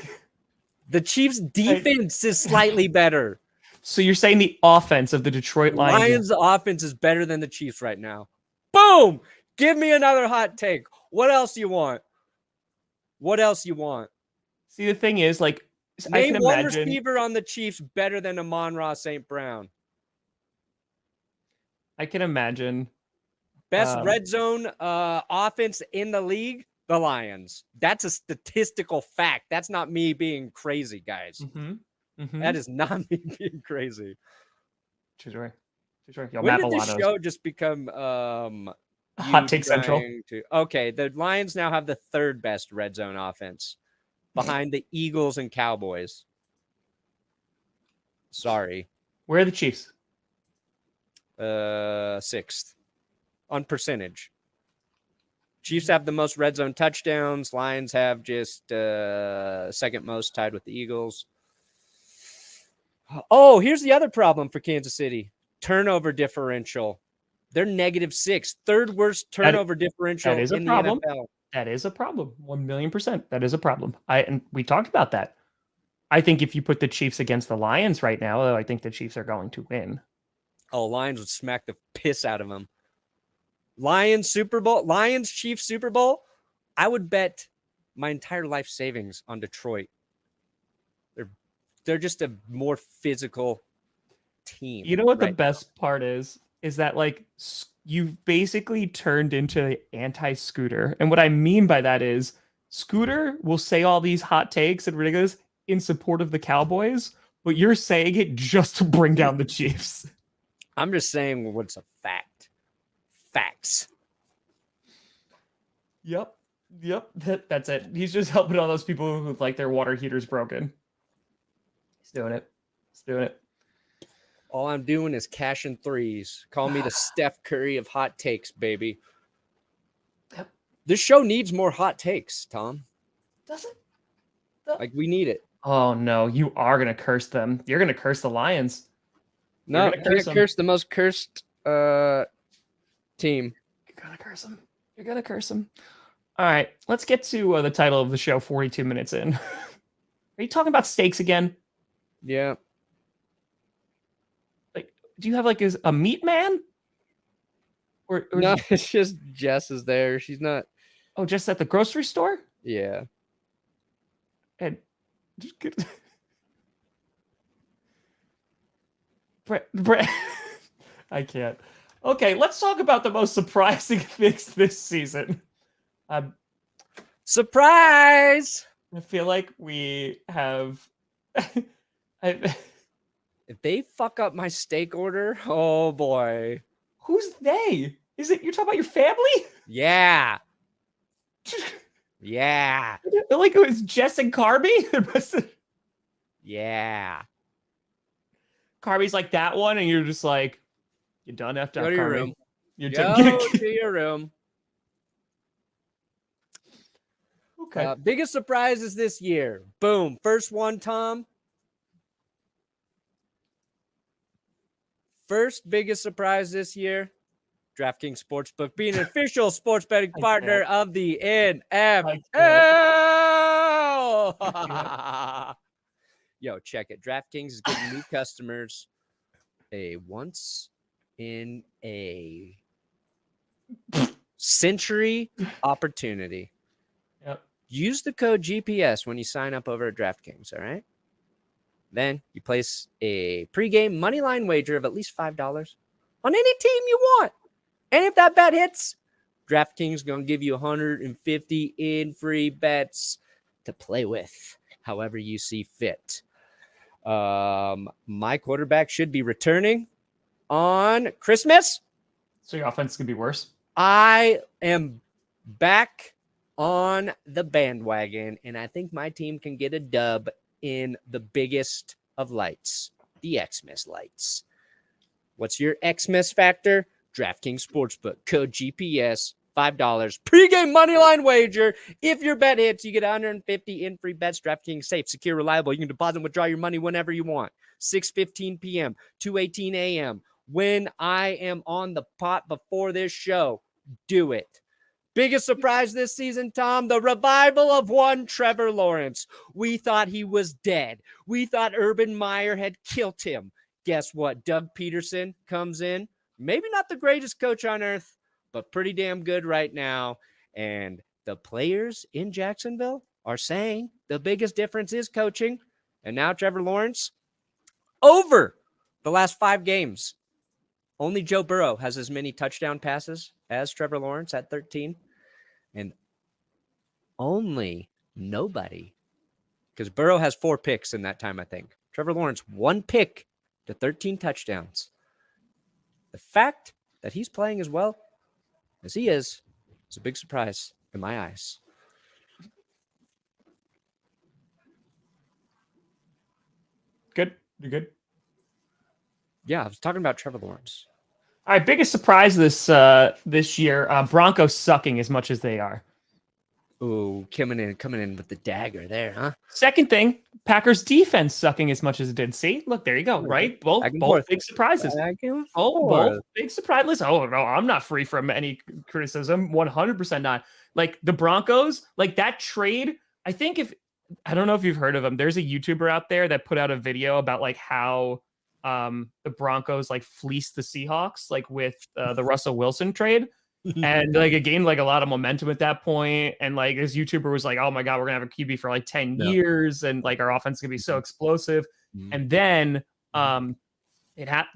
The Chiefs' defense is slightly better. So you're saying the offense of the Detroit Lions? Lions offense is better than the Chiefs right now. Boom! Give me another hot take. What else you want? What else you want? See, the thing is, like, I Name can one imagine receiver on the Chiefs better than Amon-Ra St. Brown. I can imagine Best red zone offense in the league, the Lions. That's a statistical fact. That's not me being crazy, guys. That is not me being crazy. True. When did this show just become Hot Take Central? Okay, the Lions now have the third best red zone offense behind the Eagles and Cowboys. Sorry. Where are the Chiefs? Sixth on percentage. Chiefs have the most red zone touchdowns. Lions have just second most, tied with the Eagles. Oh, here's the other problem for Kansas City. Turnover differential. They're -6. Third worst turnover differential that is a in problem. the NFL. That is a problem. 1,000,000%. That is a problem. And we talked about that. I think if you put the Chiefs against the Lions right now, I think the Chiefs are going to win. Oh, Lions would smack the piss out of them. Lions Super Bowl, Lions Chiefs Super Bowl. I would bet my entire life savings on Detroit. They're just a more physical team. You know what the best part is that like you've basically turned into anti-Scooter. And what I mean by that is Scooter will say all these hot takes and ridiculous in support of the Cowboys, but you're saying it just to bring down the Chiefs. I'm just saying what's a fact. Facts. Yep. That's it. He's just helping all those people who like their water heaters broken. He's doing it. All I'm doing is cashing threes. Call me the Steph Curry of hot takes, baby. Yep. This show needs more hot takes, Tom. Does it? Like, we need it. Oh, no. You are going to curse them. You're going to curse the Lions. No, you can't curse the most cursed team. You're going to curse them. All right. Let's get to the title of the show 42 minutes in. Are you talking about steaks again? Yeah. Like, do you have like a meat man? Or no, it's just Jess is there. She's not. Oh, just at the grocery store? Yeah. And Brett, I can't. Okay, let's talk about the most surprising things this season. Surprise! I feel like we have. If they fuck up my steak order, oh boy. Who's they? Is it you're talking about your family? Yeah. Yeah. Like it was Jess and Carby? Yeah. Carby's like that one, and you're just like, you done effed up, Go to your Carby. room. You're Go to your room. Okay. Biggest surprises this year. Boom. First one, Tom. First biggest surprise this year. DraftKings Sportsbook being an official sports betting partner of the NFL. Yo, check it. DraftKings is giving new customers a once in a century opportunity. Yep. Use the code GPS when you sign up over at DraftKings, all right? Then you place a pregame moneyline wager of at least $5 on any team you want. And if that bet hits, DraftKings is going to give you 150 in free bets to play with however you see fit. My quarterback should be returning on Christmas. So your offense could be worse? I am back on the bandwagon, and I think my team can get a dub in the biggest of lights, the Xmas lights. What's your Xmas factor? DraftKings Sportsbook, code GPS, $5. Pre-game moneyline wager. If your bet hits, you get 150 in free bets. DraftKings safe, secure, reliable. You can deposit and withdraw your money whenever you want. 6:15 p.m., 2:18 a.m. When I am on the pot before this show, do it. Biggest surprise this season, Tom, the revival of one Trevor Lawerence. We thought he was dead. We thought Urban Meyer had killed him. guess what? Doug Pederson comes in. Maybe not the greatest coach on earth, but pretty damn good right now. And the players in Jacksonville are saying the biggest difference is coaching. And now Trevor Lawerence, over the last 5 games, only Joe Burrow has as many touchdown passes as Trevor Lawerence at 13. And only nobody, because Burrow has 4 picks in that time, I think. Trevor Lawerence, 1 pick to 13 touchdowns. The fact that he's playing as well as he is a big surprise in my eyes. Good. You're good. Yeah, I was talking about Trevor Lawerence. All right, biggest surprise this year, Broncos sucking as much as they are. Ooh, coming in with the dagger there, huh? Second thing, Packers defense sucking as much as it did. See, look, there you go. Right, both big surprises. Both big surprise. Listen, no, I'm not free from any criticism. 100% not. Like the Broncos, like that trade. I don't know if you've heard of him. There's a YouTuber out there that put out a video about like how the Broncos like fleeced the Seahawks, like with the Russell Wilson trade. And like it gained like a lot of momentum at that point. And like this YouTuber was like, oh my God, we're gonna have a QB for like 10 years, and like our offense is gonna be so explosive. And then the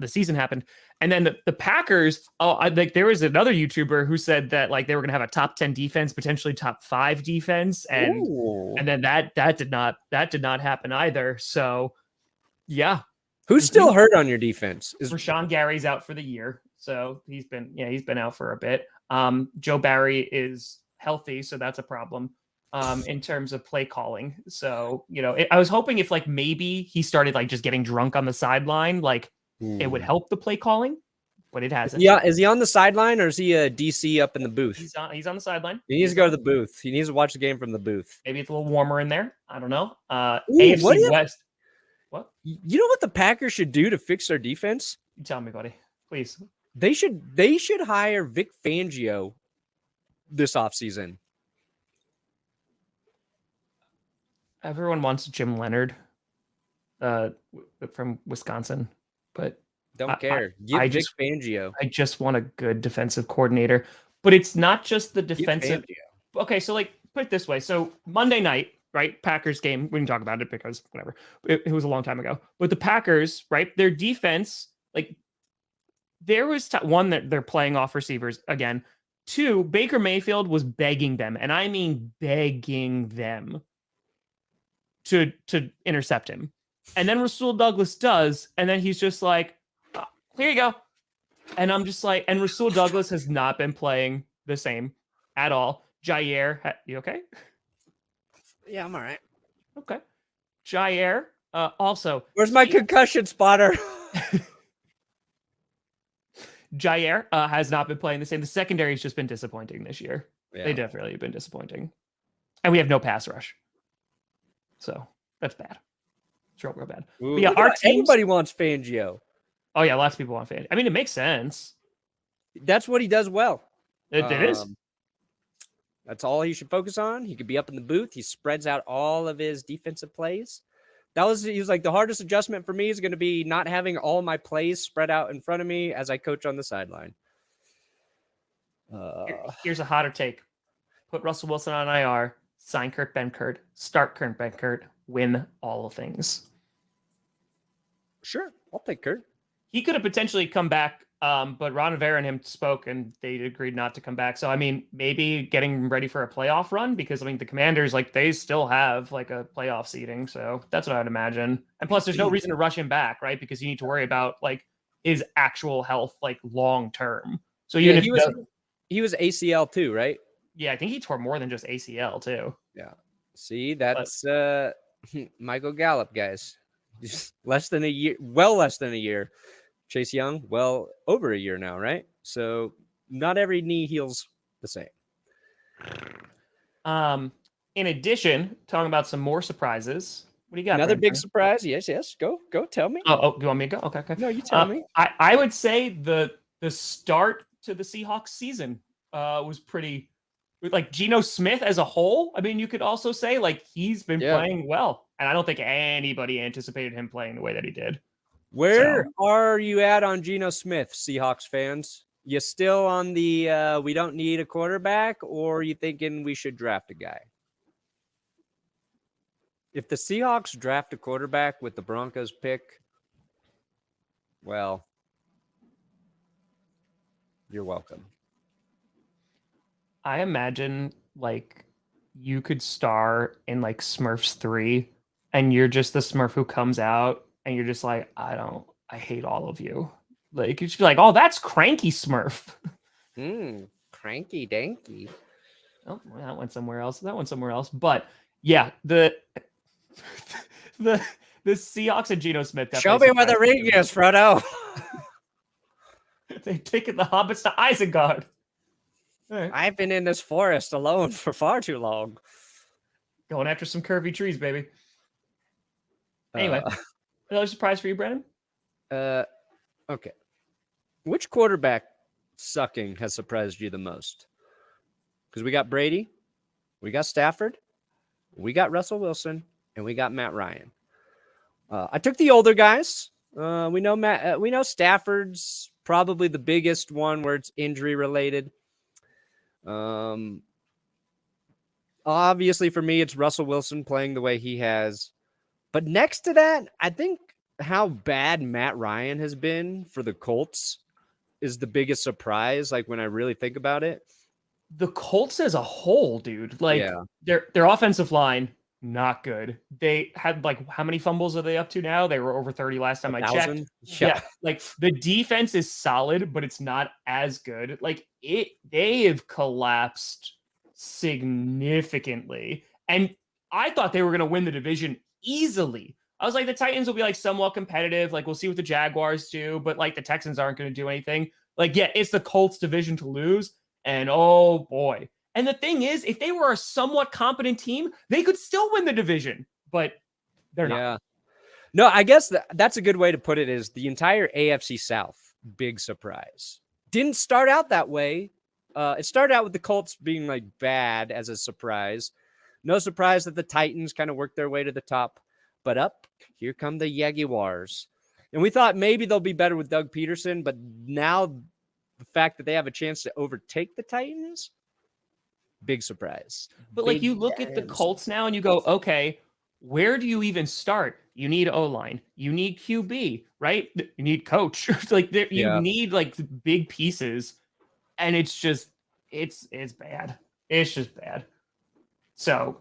season happened. And then the Packers, there was another YouTuber who said that like they were gonna have a top 10 defense, potentially top 5 defense. And then that did not happen either. So yeah. Who's still hurt on your defense? Rashawn Gary's out for the year. So he's been out for a bit. Joe Barry is healthy, so that's a problem in terms of play calling. So, I was hoping if like maybe he started like just getting drunk on the sideline, like it would help the play calling, but it hasn't. Yeah, is he on the sideline or is he a DC up in the booth? He's on the sideline. He needs to go to the booth. He needs to watch the game from the booth. Maybe it's a little warmer in there. I don't know. AFC West. What? You know what the Packers should do to fix their defense? You tell me, buddy. Please. They should hire Vic Fangio this offseason. Everyone wants Jim Leonard from Wisconsin, but don't care. Give Vic Fangio. I just want a good defensive coordinator, but it's not just the defensive. Okay, so like put it this way. So Monday night, right? Packers game. We can talk about it because whatever. It was a long time ago. But the Packers, right? Their defense, like there was one that they're playing off receivers again. 2, Baker Mayfield was begging them, and I mean begging them to intercept him. And then Rasul Douglas does, and then he's just like, oh, here you go. And I'm just like, and Rasul Douglas has not been playing the same at all. Jair, you okay? Yeah, I'm all right. Okay. Jair, also. Where's my concussion spotter? Jair has not been playing the same. The secondary has just been disappointing this year. Yeah. They definitely have been disappointing. And we have no pass rush. So that's bad. It's real bad. Ooh, but yeah, everybody wants Fangio. Oh, yeah, lots of people want Fangio. I mean, it makes sense. That's what he does well. It is. That's all he should focus on. He could be up in the booth. He spreads out all of his defensive plays. He was like, the hardest adjustment for me is going to be not having all my plays spread out in front of me as I coach on the sideline. Here's a hotter take. Put Russell Wilson on IR, sign Kurt Benkert, start Kurt Benkert, win all things. Sure, I'll take Kurt. He could have potentially come back, but Ron Rivera and him spoke, and they agreed not to come back. So, I mean, maybe getting ready for a playoff run, because, I mean, the Commanders, like, they still have, like, a playoff seeding. So that's what I would imagine. And plus, there's no reason to rush him back, right? Because you need to worry about, like, his actual health, like, long term. So even if he was ACL too, right? Yeah, I think he tore more than just ACL too. Yeah. See, that's Michael Gallup, guys. Just less than a year. Chase Young, well over a year now, right? So not every knee heals the same. In addition, talking about some more surprises. What do you got? Another big surprise. Yes. Go. Tell me. Oh, you want me to go? Okay. No, you tell me. I would say the start to the Seahawks season was pretty, with like Geno Smith as a whole. I mean, you could also say like he's been playing well, and I don't think anybody anticipated him playing the way that he did. Where are you at on Geno Smith, Seahawks fans? You still on the we don't need a quarterback, or are you thinking we should draft a guy? If the Seahawks draft a quarterback with the Broncos pick, well, you're welcome. I imagine like you could star in like Smurfs 3 and you're just the Smurf who comes out and you're just like, I hate all of you. Like you should be like, oh, that's Cranky Smurf. Cranky danky. Oh, well, that went somewhere else. But yeah, the Seahawks and Geno Smith. Show me where the ring is, Frodo. They've taken the hobbits to Isengard. Right. I've been in this forest alone for far too long. Going after some curvy trees, baby. Anyway, another surprise for you, Brandon? Okay. Which quarterback sucking has surprised you the most? Because we got Brady, we got Stafford, we got Russell Wilson, and we got Matt Ryan. I took the older guys. We know Stafford's probably the biggest one where it's injury related. Obviously for me, it's Russell Wilson playing the way he has. But next to that, I think how bad Matt Ryan has been for the Colts is the biggest surprise. Like when I really think about it, the Colts as a whole, dude, like their offensive line, not good. They had like, how many fumbles are they up to now? They were over 30 last time I checked. Yeah. Like the defense is solid, but it's not as good. Like they have collapsed significantly. And I thought they were going to win the division easily. I was like, the Titans will be like somewhat competitive. Like we'll see what the Jaguars do, but like the Texans aren't going to do anything. Like, yeah, it's the Colts division to lose. And oh boy. And the thing is, if they were a somewhat competent team, they could still win the division, but they're not. No, I guess that's a good way to put it is the entire AFC South, big surprise. Didn't start out that way. It started out with the Colts being like bad as a surprise. No surprise that the Titans kind of worked their way to the top, but here come the Jaguars. And we thought maybe they'll be better with Doug Pederson, but now the fact that they have a chance to overtake the Titans, big surprise. But like you look at the Colts now and you go, okay, where do you even start? You need O-line. You need QB, right? You need coach. Like you need like big pieces. And it's just, it's bad. It's just bad. So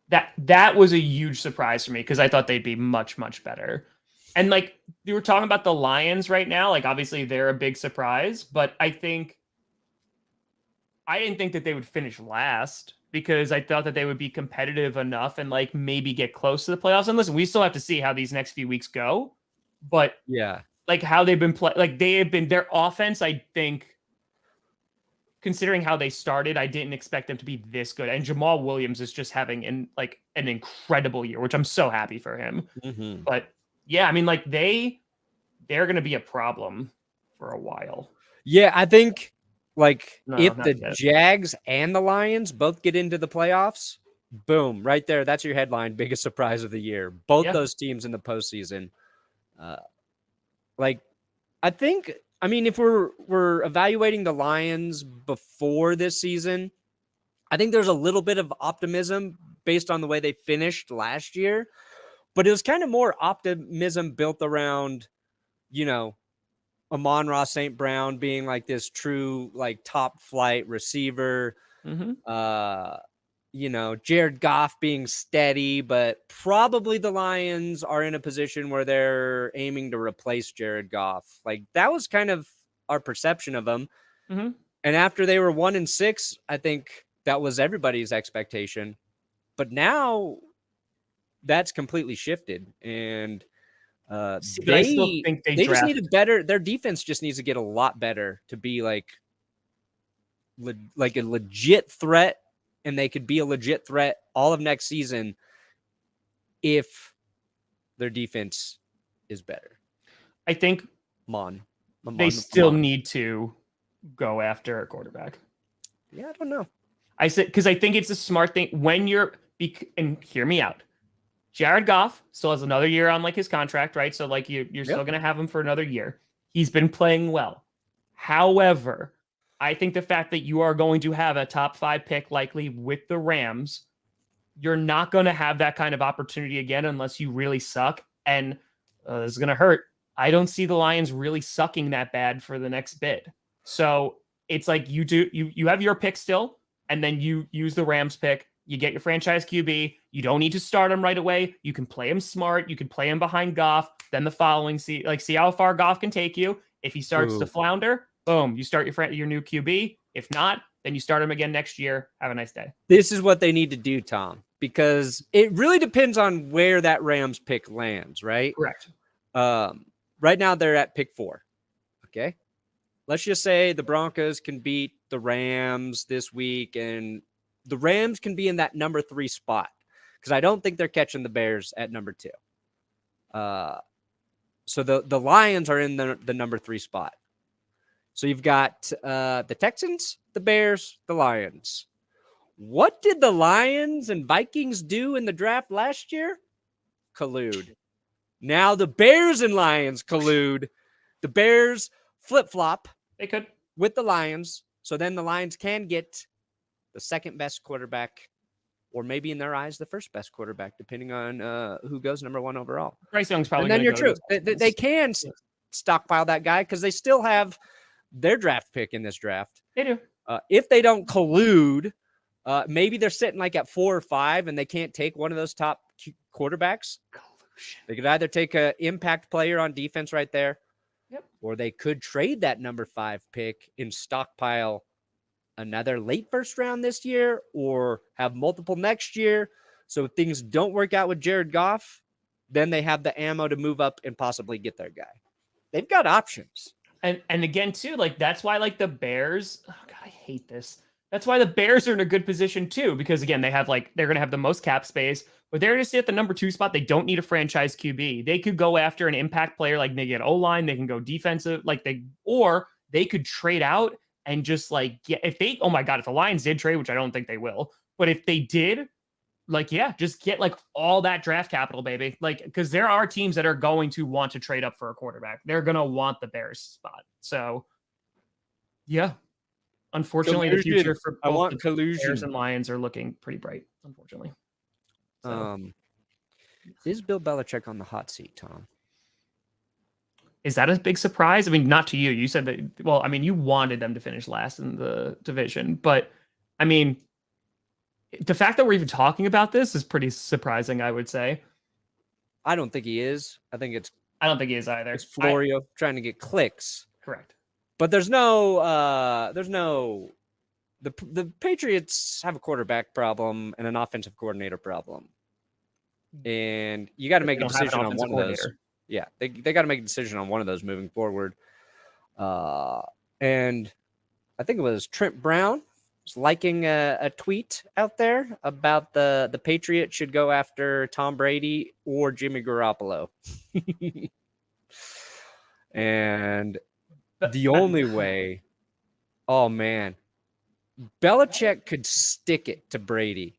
that was a huge surprise for me because I thought they'd be much, much better. And like you were talking about the Lions right now, like obviously they're a big surprise, but I didn't think that they would finish last because I thought that they would be competitive enough and like maybe get close to the playoffs. And listen, we still have to see how these next few weeks go, but like how they've been their offense, I think, considering how they started, I didn't expect them to be this good. And Jamal Williams is just having an incredible year, which I'm so happy for him. Mm-hmm. But yeah, I mean, like they're going to be a problem for a while. Yeah, I think if the Jags and the Lions both get into the playoffs, boom, right there. That's your headline. Biggest surprise of the year. Both those teams in the postseason. I mean, if we're evaluating the Lions before this season, I think there's a little bit of optimism based on the way they finished last year, but it was kind of more optimism built around, Amon-Ra St. Brown being like this true, like top flight receiver, Jared Goff being steady, but probably the Lions are in a position where they're aiming to replace Jared Goff. Like that was kind of our perception of them. Mm-hmm. And after they were 1-6, I think that was everybody's expectation, but now that's completely shifted. And I still think they just need their defense just needs to get a lot better to be like a legit threat. And they could be a legit threat all of next season if their defense is better. I think they still need to go after a quarterback. Yeah, I don't know. I said because I think it's a smart thing when and hear me out. Jared Goff still has another year on like his contract, right? So like you're still Yep. going to have him for another year. He's been playing well. However, I think the fact that you are going to have a top 5 pick likely with the Rams, you're not going to have that kind of opportunity again unless you really suck. And this is going to hurt. I don't see the Lions really sucking that bad for the next bid. So it's like you have your pick still, and then you use the Rams pick. You get your franchise QB. You don't need to start him right away. You can play him smart. You can play him behind Goff. Then the following, see how far Goff can take you. If he starts to flounder, boom, you start your new QB. If not, then you start him again next year. Have a nice day. This is what they need to do, Tom, because it really depends on where that Rams pick lands, right? Correct. Right now they're at pick 4. Okay. Let's just say the Broncos can beat the Rams this week, and the Rams can be in that number 3 spot, because I don't think they're catching the Bears at number 2. So the Lions are in the number 3 spot. So you've got the Texans, the Bears, the Lions. What did the Lions and Vikings do in the draft last year? Collude. Now the Bears and Lions collude. The Bears flip-flop. They could. With the Lions. So then the Lions can get the second best quarterback, or maybe in their eyes, the first best quarterback, depending on who goes number 1 overall. Bryce Young's probably. And then you're true. They can stockpile that guy because they still have their draft pick in this draft. They do. If they don't collude, maybe they're sitting like at 4 or 5 and they can't take one of those top quarterbacks. Collusion. They could either take an impact player on defense right there, yep, or they could trade that number 5 pick and stockpile another late first round this year, or have multiple next year. So if things don't work out with Jared Goff, then they have the ammo to move up and possibly get their guy. They've got options. And again, too, like that's why like the Bears, oh God, I hate this. That's why the Bears are in a good position too, because again, they're going to have the most cap space, but they're just at the number 2 spot. They don't need a franchise QB. They could go after an impact player, like they get O-line. They can go defensive, or they could trade out and just like get, if the Lions did trade, which I don't think they will, but if they did, just get like all that draft capital, baby. Like, because there are teams that are going to want to trade up for a quarterback. They're going to want the Bears spot. So, yeah. Unfortunately, the future for both the Bears and Lions are looking pretty bright, unfortunately. So. Is Bill Belichick on the hot seat, Tom? Is that a big surprise? I mean, not to you. You said that, well, I mean, you wanted them to finish last in the division, but I mean, the fact that we're even talking about this is pretty surprising, I would say. I don't think he is. I don't think he is either. It's Florio trying to get clicks. Correct. But the Patriots have a quarterback problem and an offensive coordinator problem. And you got to make a decision on one of those. Yeah, they got to make a decision on one of those moving forward. And I think it was Trent Brown was liking a tweet out there about the Patriots should go after Tom Brady or Jimmy Garoppolo. And the only way, oh man, Belichick could stick it to Brady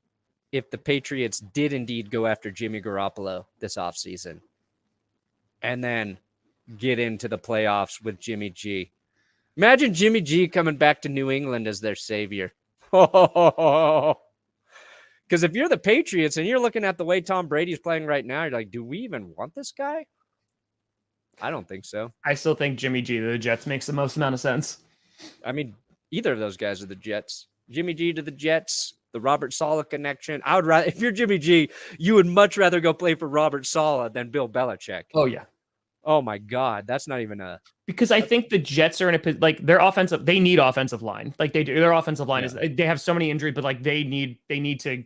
if the Patriots did indeed go after Jimmy Garoppolo this offseason and then get into the playoffs with Jimmy G. Imagine Jimmy G coming back to New England as their savior. Because if you're the Patriots and you're looking at the way Tom Brady's playing right now, you're like, do we even want this guy? I don't think so. I still think Jimmy G to the Jets makes the most amount of sense. I mean, either of those guys are the Jets. Jimmy G to the Jets, the Robert Saleh connection. I would rather, if you're Jimmy G, you would much rather go play for Robert Saleh than Bill Belichick. Oh, yeah. Oh, my God. That's not even a... Because I think the Jets are in a... Like, their offensive... They need offensive line. Like, they do. Their offensive line is... They have so many injuries, but, like, they need to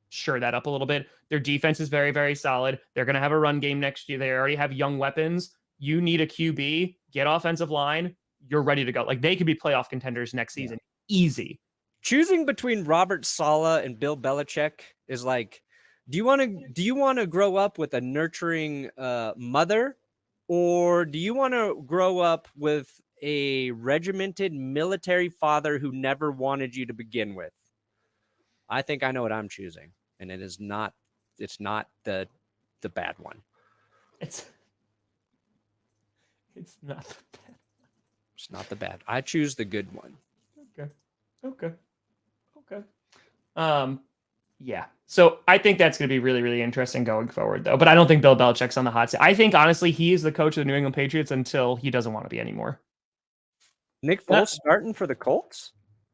shore that up a little bit. Their defense is very, very solid. They're going to have a run game next year. They already have young weapons. You need a QB, get offensive line, you're ready to go. Like, they could be playoff contenders next season. Easy. Choosing between Robert Saleh and Bill Belichick is like, do you want to grow up with a nurturing mother, or do you want to grow up with a regimented military father who never wanted you to begin with? I think I know what I'm choosing, and it's not the the bad one. It's not the bad. It's not the bad. I choose the good one. Okay. Yeah. So I think that's going to be really, really interesting going forward, though. But I don't think Bill Belichick's on the hot seat. I think, honestly, he is the coach of the New England Patriots until he doesn't want to be anymore. Nick Foles starting for the Colts?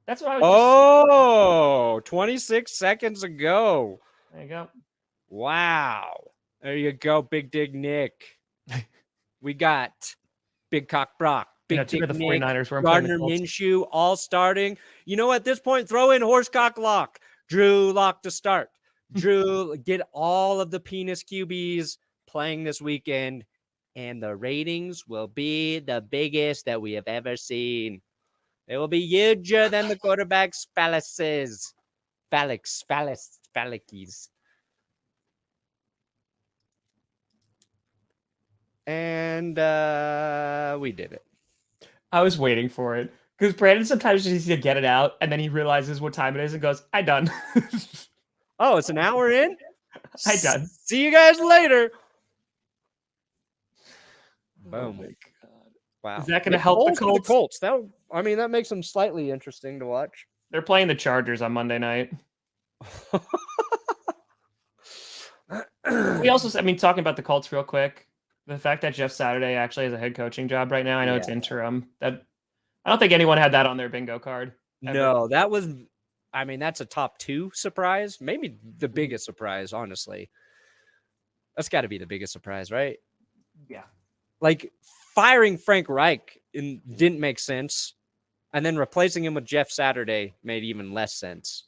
That's what I was 26 seconds ago. There you go. Wow. There you go, Big Dig Nick. We got Big Cock Brock, Big Dick the Nick, 49ers were Gardner Minshew, all starting. You know, at this point, throw in Horsecock Lock. Drew Lock to start. Drew, get all of the penis QBs playing this weekend, and the ratings will be the biggest that we have ever seen. They will be huger than the quarterback's phalluses. Phallicies. And we did it. I was waiting for it because Brandon sometimes just needs to get it out, and then he realizes what time it is and goes, "I done." Oh, it's an hour in? I done. See you guys later. Boom. Oh my God. Wow. Is that going to help the Colts? That makes them slightly interesting to watch. They're playing the Chargers on Monday night. We also, talking about the Colts real quick, the fact that Jeff Saturday actually has a head coaching job right now. I know it's interim. That I don't think anyone had that on their bingo card. Ever. No, that's a top 2 surprise. Maybe the biggest surprise, honestly. That's got to be the biggest surprise, right? Yeah. Like firing Frank Reich didn't make sense. And then replacing him with Jeff Saturday made even less sense.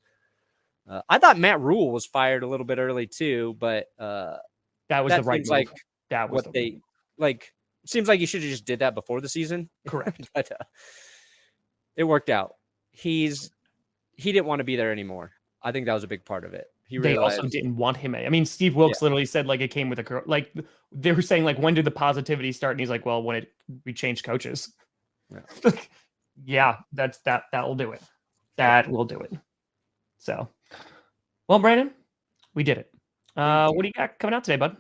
I thought Matt Rhule was fired a little bit early too, but that was the right move. That was what they like. Seems like you should have just did that before the season. Correct. But it worked out. He didn't want to be there anymore. I think that was a big part of it. They also didn't want him. Steve Wilkes literally said like it came with a girl. Like they were saying like when did the positivity start? And he's like, well, when we changed coaches. Yeah, that will do it. That will do it. So, well, Brandon, we did it. What do you got coming out today, bud?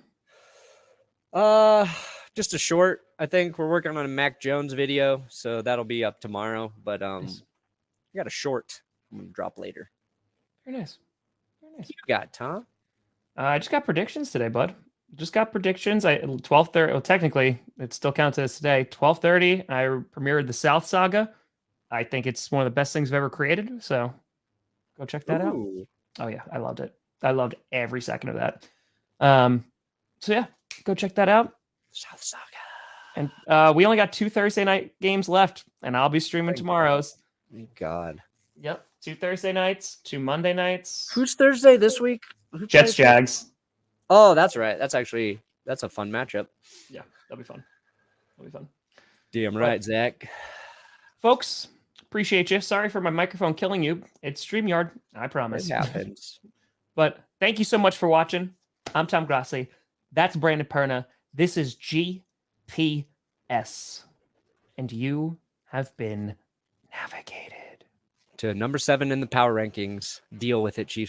Just a short. I think we're working on a Mac Jones video, so that'll be up tomorrow. But nice. I got a short I'm gonna drop later. Very nice. You got Tom? I just got predictions today, bud. Just got predictions. 12:30. Well, technically, it still counts as today. 12:30. I premiered the South Saga. I think it's one of the best things I've ever created. So go check that out. Oh yeah, I loved it. I loved every second of that. So yeah, go check that out. South Saga. And we only got 2 Thursday night games left, and I'll be streaming tomorrow's. Thank God. Yep, 2 Thursday nights, 2 Monday nights. Who's Thursday this week? Jets Jags. Oh, that's right. That's a fun matchup. Yeah, that'll be fun. Damn right, Zach. Folks, appreciate you. Sorry for my microphone killing you. It's StreamYard, I promise. It happens. But thank you so much for watching. I'm Tom Grossi. That's Brandon Perna. This is GPS. And you have been navigated to number 7 in the power rankings. Deal with it, Chiefs